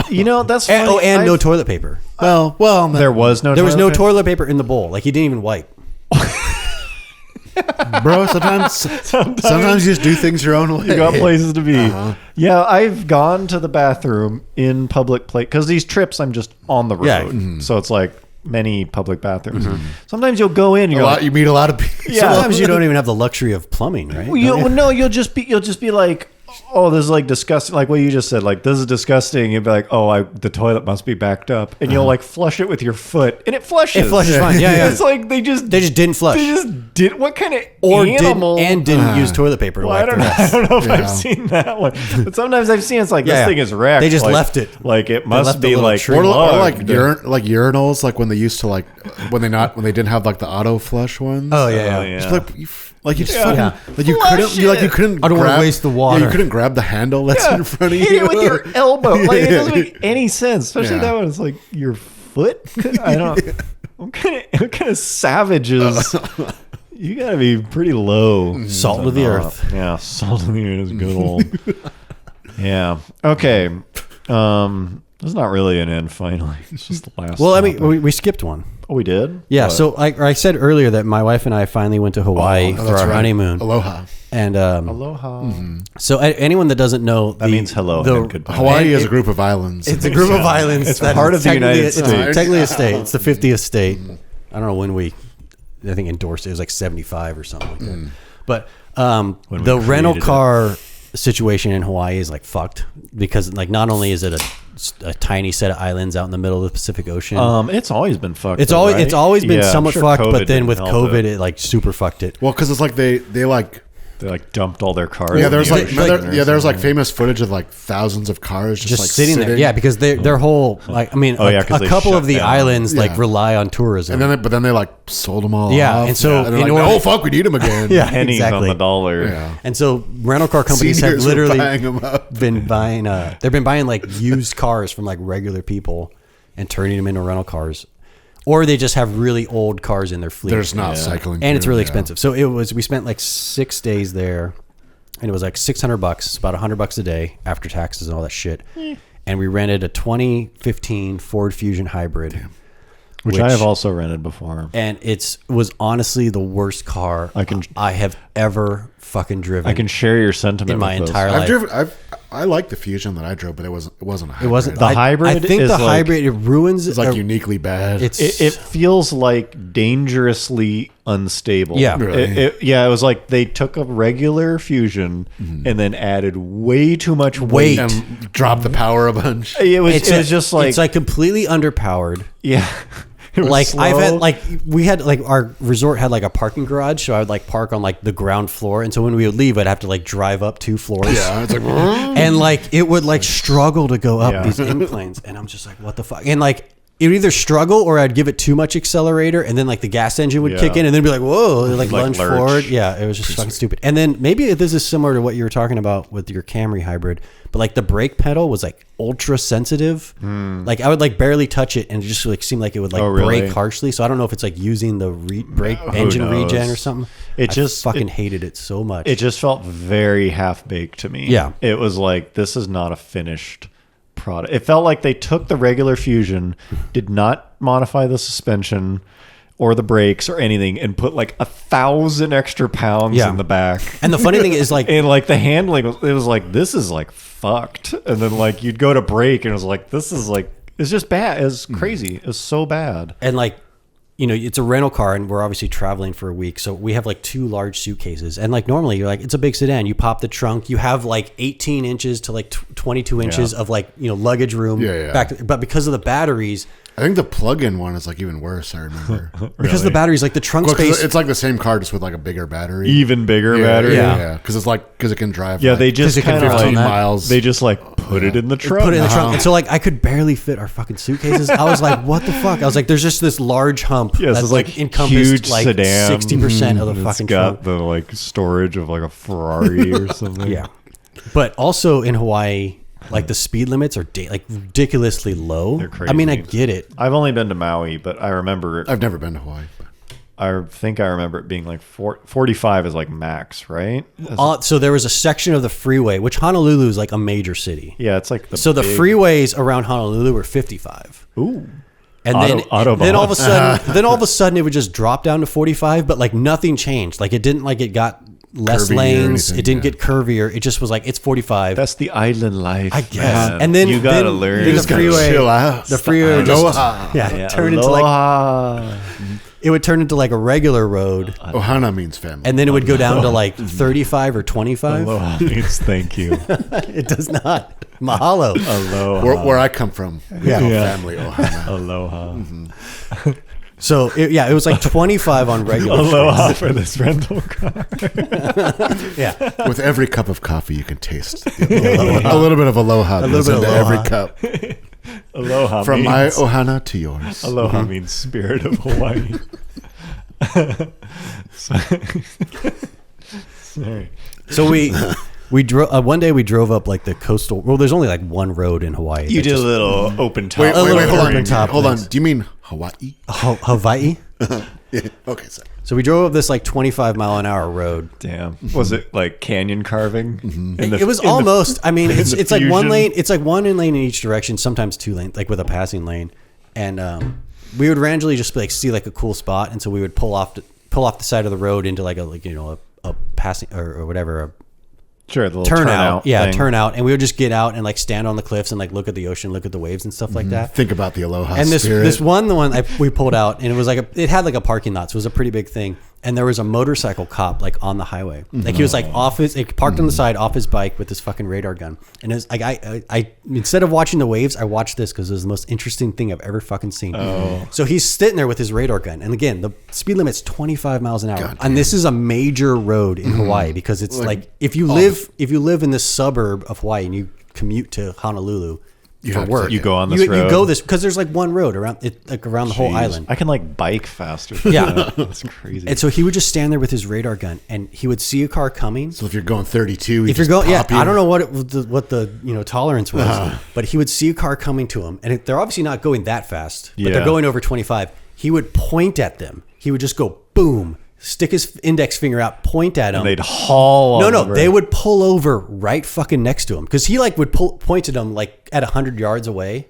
You know that's and, funny. and no toilet paper. Well, There was no. There was no paper? toilet paper in the bowl. Like he didn't even wipe. bro. Sometimes you just do things your own way. You got places to be. Yeah, I've gone to the bathroom in public place because these trips I'm just on the road, Yeah. so it's like many public bathrooms. Sometimes you'll go in, and you're like, You meet a lot of people. Yeah. Sometimes you don't even have the luxury of plumbing, right? you'll just be like, oh, this is like disgusting. Like what you just said, like this is disgusting. You'd be like, oh, the toilet must be backed up, and you'll like flush it with your foot, and it flushes. It flushes fine. Yeah, yeah. It's like they just didn't flush. did. What kind of or animal? didn't use toilet paper to Well, I wipe don't their know. ass. I don't know if Yeah. I've seen that one, but sometimes I've seen it's like Yeah, this thing is wrecked. They just like, left it. Like it left must the be little like tree. Or like plugged. urinals, like when they used to when they didn't have like the auto flush ones. Oh yeah, Oh, yeah. Just like you just Yeah. fucking Yeah. like you Flush couldn't it. couldn't. I don't wanna grab- waste the Yeah, water. you couldn't grab the handle that's in front of you. Hit it with your elbow. Like it doesn't make Yeah. any sense. Especially Yeah. that one. It's like your foot. I don't. What kind of savages? You got to be pretty low. Salt of the earth. Yeah, salt of the earth is good old. Yeah. Okay. There's not really an end. Finally, it's just the last. Well, I mean, topic. we skipped one. Oh, we did. Yeah. What? So I said earlier that my wife and I finally went to Hawaii for that's our right. honeymoon. Aloha. And Aloha. so anyone that doesn't know, That means hello and goodbye. Hawaii is a group of islands. It's a group of islands. It's that part is of the technically- United it's States. technically a state. It's the 50th state. I don't know when I think endorsed it. It was like 75 or something like that. But we the rental created it. car situation in Hawaii is like fucked because like not only is it a tiny set of islands out in the middle of the Pacific Ocean. It's always been fucked. It's though, always right? been Yeah, I'm somewhat sure fucked, COVID but then didn't with help COVID, it like super fucked it. Well, because it's like they like They like dumped all their cars. Yeah, there's in the like, ocean or there's like something. famous footage of like thousands of cars just like sitting there. Yeah, because their whole like I mean Oh, yeah, a 'cause they couple shut of the down. islands like Yeah. rely on tourism. and then they like sold them all. Yeah, off. and so they're in like, order- oh fuck, we need them again. Yeah. pennies exactly. on the dollar. yeah. and so rental car companies Seniors have were literally buying them up. been buying they've been buying like used cars from like regular people and turning them into rental cars, or they just have really old cars in their fleet. There's not cycling, and it's through, really yeah. expensive. So we spent like 6 days there, and it was like $600. It's about $100 a day after taxes and all that shit. And we rented a 2015 Ford Fusion Hybrid, Which I have also rented before. and was honestly the worst car I have ever fucking driven. I can share your sentiment in my with this. entire life. I like the Fusion that I drove, but it wasn't a hybrid. It wasn't The hybrid I think is the like- hybrid it ruins. It's like uniquely bad. It feels like dangerously unstable. Yeah. Really? It was like they took a regular Fusion and then added way too much weight. and drop the power a bunch. It was just like, it's like completely underpowered. yeah. It was Like I've had slow. like we had like our resort had like a parking garage, so I would like park on like the ground floor, and so when we would leave, I'd have to like drive up 2 floors. Yeah, it's like And like it would like struggle to go up Yeah. these inclines, and I'm just like, what the fuck? And like it would either struggle or I'd give it too much accelerator, and then like the gas engine would kick Yeah. in, and then be like, whoa, and, like lunge lurch. forward. Yeah, it was just fucking stupid. And then maybe this is similar to what you were talking about with your Camry hybrid, but like the brake pedal was like ultra sensitive. Like I would like barely touch it, and it just like seemed like it would like Oh, really? brake harshly. So I don't know if it's like using the brake engine knows? regen or something. It I just- fucking it- hated it so much. it just felt very half baked to me. Yeah. It was like, this is not a finished product. It felt like they took the regular Fusion, did not modify the suspension or the brakes or anything, and put like 1,000 extra pounds Yeah. in the back. And the funny thing is like And like the handling, it was like, this is like fucked. And then like you'd go to brake and it was like, this is like, it's just bad. It's crazy. It's so bad. And like, you know, it's a rental car and we're obviously traveling for a week. So we have like 2 large suitcases. And like normally you're like, it's a big sedan. You pop the trunk, you have like 18 inches to like 22 inches of like, you know, luggage room. Yeah. Back. But because of the batteries, I think the plug-in one is like even worse. I remember. because of the batteries, like the trunk Well, 'cause space. it's like the same car just with like a bigger battery. Even bigger battery. Yeah, because it can drive. Yeah, like, they just it can kind of 15 like, miles. they just like put it in the trunk. Put it in the trunk. And so like I could barely fit our fucking suitcases. I was like, what the fuck? I was like, there's just this large hump Yeah, that's it's like like encompassed huge like sedan. 60% of the It's fucking got trunk. the like storage of like a Ferrari or something. Yeah. But also in Hawaii, like the speed limits are like ridiculously low. They're I mean, I crazy. get it. I've only been to Maui, but I remember I've never been to Hawaii. I think I remember it being like 45 is like max, right? So there was a section of the freeway, which Honolulu is like a major city. Yeah, it's like the So the big- freeways around Honolulu were 55. Ooh. And Autobahn. then all of a sudden it would just drop down to 45, but like nothing changed. Like it didn't like it got less Curvy or lanes. anything, It didn't yeah. get curvier. It just was like it's 45. That's the island life. I guess. man. And then you gotta then learn. the just gotta freeway, chill out. the freeway would just Aloha. yeah, turn into like Aloha. it would turn into like a regular road, Ohana means family. and then it would go down to like 35 or 25. Aloha means thank you. It does not. Mahalo. Aloha. where I come from, Yeah. family Ohana. Aloha. So it was like 25 on regular. Aloha for this rental car. Yeah. With every cup of coffee, you can taste a little bit of aloha goes little bit into of every aloha. cup. Aloha From means, my Ohana to yours. Aloha means spirit of Hawaii. Sorry. So we drove one day. We drove up like the coastal. Well, there's only like one road in Hawaii. You that did a just- little open top. Wait, A little hold open on. top, Hold on. please. Do you mean Hawaii? Hawaii. Yeah. Okay, so So we drove up this like 25-mile-an-hour road. Damn. Was it like canyon carving? In the- It was in the- almost. I mean, it's like one Fusion? lane. It's like one lane in each direction. Sometimes 2 lanes, like with a passing lane. And we would randomly just like see like a cool spot, and so we would pull off the side of the road into like a passing or whatever. Sure, the little Turnout, yeah, thing. turnout, and we would just get out and like stand on the cliffs and like look at the ocean, look at the waves and stuff like that. think about the aloha And spirit. this one, the one we pulled out, and it was like it had like a parking lot, so it was a pretty big thing. and there was a motorcycle cop like on the highway. Like he was like parked on the side off his bike with his fucking radar gun. And it's like I instead of watching the waves, I watched this because it was the most interesting thing I've ever fucking seen. So he's sitting there with his radar gun, and again, the speed limit's 25 miles an hour, and this is a major road in Hawaii because it's like if you live in this suburb of Hawaii and you commute to Honolulu. For work, you go on this road. You go this because there's like one road around it, like around the whole island. I can like bike faster. Yeah, that's crazy. And so he would just stand there with his radar gun, and he would see a car coming. So if you're going 32, if you're going, I don't know what the tolerance was, but he would see a car coming to him, and they're obviously not going that fast, but they're going over 25. He would point at them. He would just go boom. Stick his index finger out, point at him. And they'd haul. No, they would pull over right fucking next to him because he like would point at him like at 100 yards away.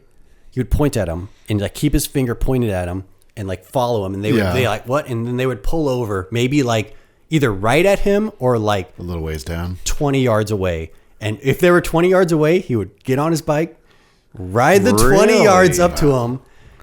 He would point at him and like keep his finger pointed at him and like follow him, and they like what? And then they would pull over, maybe like either right at him or like a little ways down, 20 yards away. And if they were 20 yards away, he would get on his bike, ride the 20 yards up to him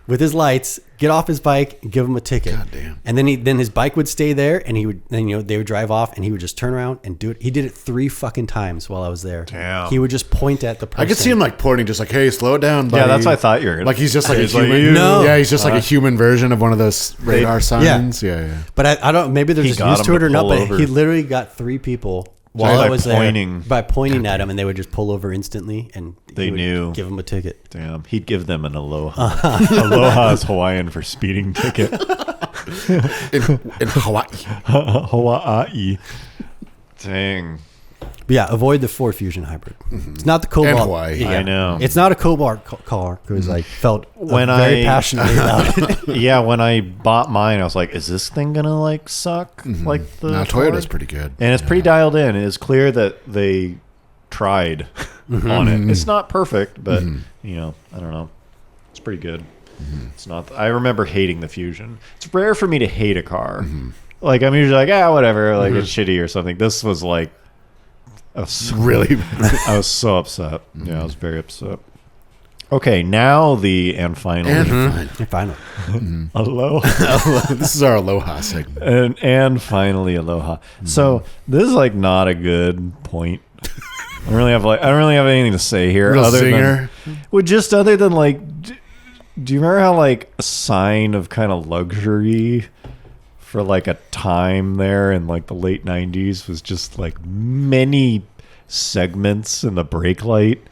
with his lights, get off his bike, and give him a ticket. God damn. And then his bike would stay there, and they would drive off, and he would just turn around and do it. He did it 3 fucking times while I was there. Damn. He would just point at the person. I could see him like pointing, just like, "Hey, slow it down, buddy." Yeah, that's what I thought you were. Like he's just like a He's human. No. Yeah, he's just like a human version of one of those radar signs. Yeah. But I don't. Maybe they're just got used him to it to or not. pull But over. he literally got 3 people while I was there by pointing at him, and they would just pull over instantly, and They knew. give him a ticket. Damn, he'd give them an aloha. Aloha is Hawaiian for speeding ticket. In Hawaii. Hawaii. Dang. But yeah, avoid the Ford Fusion hybrid. It's not the And Cobalt. Hawaii. I know. It's not a Cobalt car because I felt When very I- passionately about it. Yeah, when I bought mine, I was like, "Is this thing gonna like suck?" Like the Now Ford? Toyota's pretty good. and it's pretty dialed in. It's clear that they tried on it. It's not perfect, but you know, I don't know. It's pretty good. It's not. I remember hating the Fusion. It's rare for me to hate a car. Like I'm usually like, whatever. Like it's shitty or something. This was like, I was Really? I was so upset. Yeah, I was very upset. Okay, now and finally, Finally. aloha. This is our Aloha segment. and finally aloha. So this is like not a good point. I don't really have anything to say here Real other zinger. than like do you remember how like a sign of kind of luxury for like a time there in like the late 90s was just like many segments in the brake light?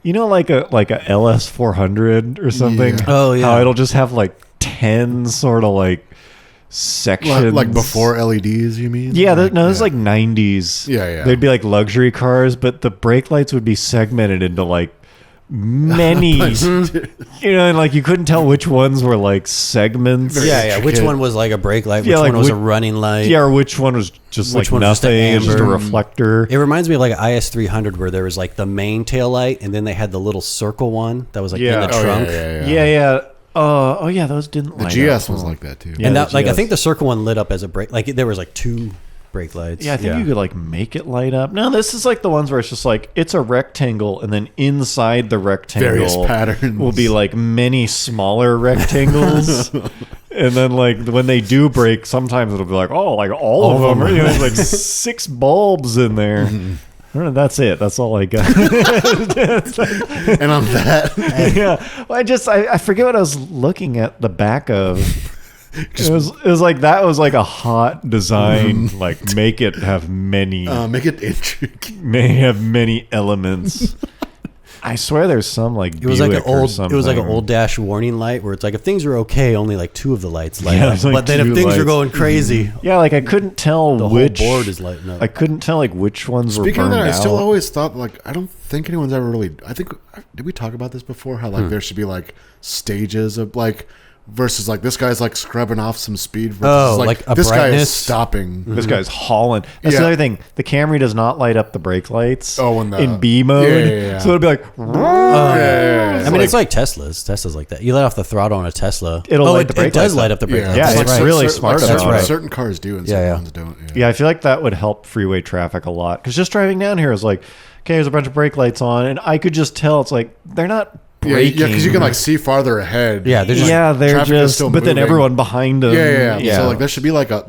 You know, like a LS 400 or something. Yeah. Oh, yeah. How it'll just have like 10 sort of like sections, Like before LEDs, you mean? Yeah, this is like 90s. Yeah. They'd be like luxury cars, but the brake lights would be segmented into like many, and like you couldn't tell which ones were like segments. Yeah. Which one was like a brake light? Which Yeah, like one was a which- running light? Yeah, or which one was just Which like one was just nothing, an just a amber? reflector. It reminds me of like an IS300 where there was like the main tail light, and then they had the little circle one that was like Yeah. in the Oh, trunk. Yeah. Oh yeah, those didn't. The light GS up. was like that too. Yeah. And the that, like, I GS. think the circle one lit up as a brake. Like there was like 2 brake lights. Yeah, I think you could like make it light up. No, this is like the ones where it's just like it's a rectangle, and then inside the rectangle, Various patterns. will be like many smaller rectangles. And then like when they do break, sometimes it'll be like, oh, like all of them. You know, there's like 6 bulbs in there. I don't know, that's it. That's all I got. And on that, Yeah, well, I forget what I was looking at the back of. It was like that was like a hot design. Like make it have many, make it intricate. may have many elements. I swear there's some like It was like an Buick or old. It was like an something. old dash warning light where it's like if things are okay, only like 2 of the lights light Yeah, up. it's like But then 2 if things are lights. going crazy, Yeah, like I couldn't tell the which whole board is lighting up. I couldn't tell like which ones were Speaking of burned that, I still out. always thought like I don't think anyone's ever really. I think did we talk about this before? How like there should be like stages of like versus like this guy's like scrubbing off some speed versus like a this guy is brightness? stopping. This guy's hauling. That's Yeah. the other thing. The Camry does not light up the brake lights. Oh, when the- in B mode. Yeah. So it'll be like. I mean, it's like Teslas. Tesla's like that. You let off the throttle on a Tesla. It'll light the brake It does lights light up. up the brake Yeah, lights. Yeah, That's it's right. really smart Certain, about it. certain cars do and Yeah, certain yeah. ones don't. Yeah, I feel like that would help freeway traffic a lot. Because just driving down here is like, okay, there's a bunch of brake lights on, and I could just tell it's like they're not braking. because you can like see farther ahead. Yeah, they're just- they're traffic is just. still But then moving. everyone behind them. Yeah. So like there should be like a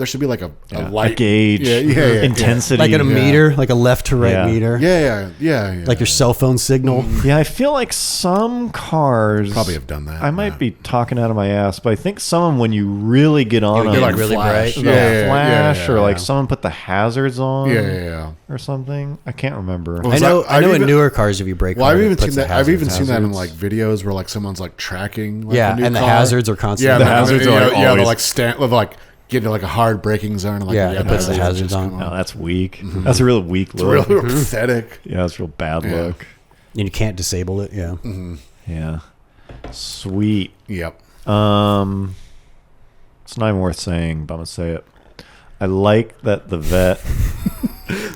light a gauge, intensity, like at a meter, like a left to right Yeah. meter. Yeah. Like your cell phone signal. Yeah, I feel like some cars Probably have done that. I might be talking out of my ass, but I think some when you really get on Get them, like really flash. bright. they'll flash, or like yeah. someone put the hazards on, Yeah. or something. I can't remember. Well, I know. I've in even- newer cars, if you brake, Well, I've hard, it even puts seen the that. I've even hazards. seen that in like videos where like someone's like tracking. Like, Yeah, a new and the car. hazards are constantly. Yeah, The and hazards then, are, like, they'll always- like stand, like get into like a hard braking zone. And, like, Yeah, it puts the hazards just on. come No, that's weak. That's a real weak It's look. real pathetic. Yeah, that's a real bad Yeah. look. And you can't disable it. Yeah. Yeah, sweet. Yep. It's not even worth saying, but I'm gonna say it. I like that the vet,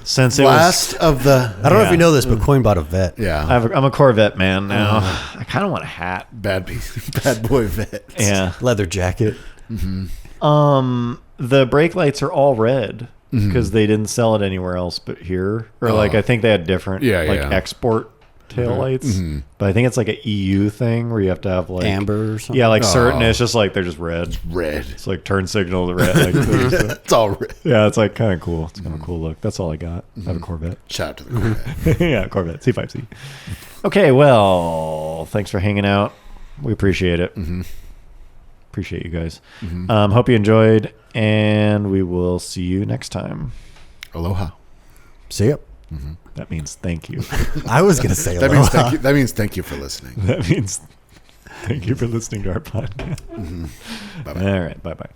since it was. Last of the. I don't know if Yeah. you know this, but Coyne bought a vet. Yeah. I'm a Corvette man now. I kind of want a hat. bad boy vets. Yeah. Leather jacket. The brake lights are all red because they didn't sell it anywhere else but here. Or like I think they had different like export tail lights. But I think it's like a EU thing where you have to have like Amber or something. Yeah, like certain. It's just like they're just red. Red. It's like turn signal to red. Like, It's all red. yeah, it's like kind of cool. It's kind of a cool look. That's all I got. I have a Corvette. Shout out to the Corvette. Yeah, Corvette C5C. Okay, well, thanks for hanging out. We appreciate it. Appreciate you guys. Hope you enjoyed, and we will see you next time. Aloha. See ya. That means thank you. I was gonna say That aloha. means thank you. That means thank you for listening. That means thank you for listening to our podcast. Bye bye. All right, bye-bye.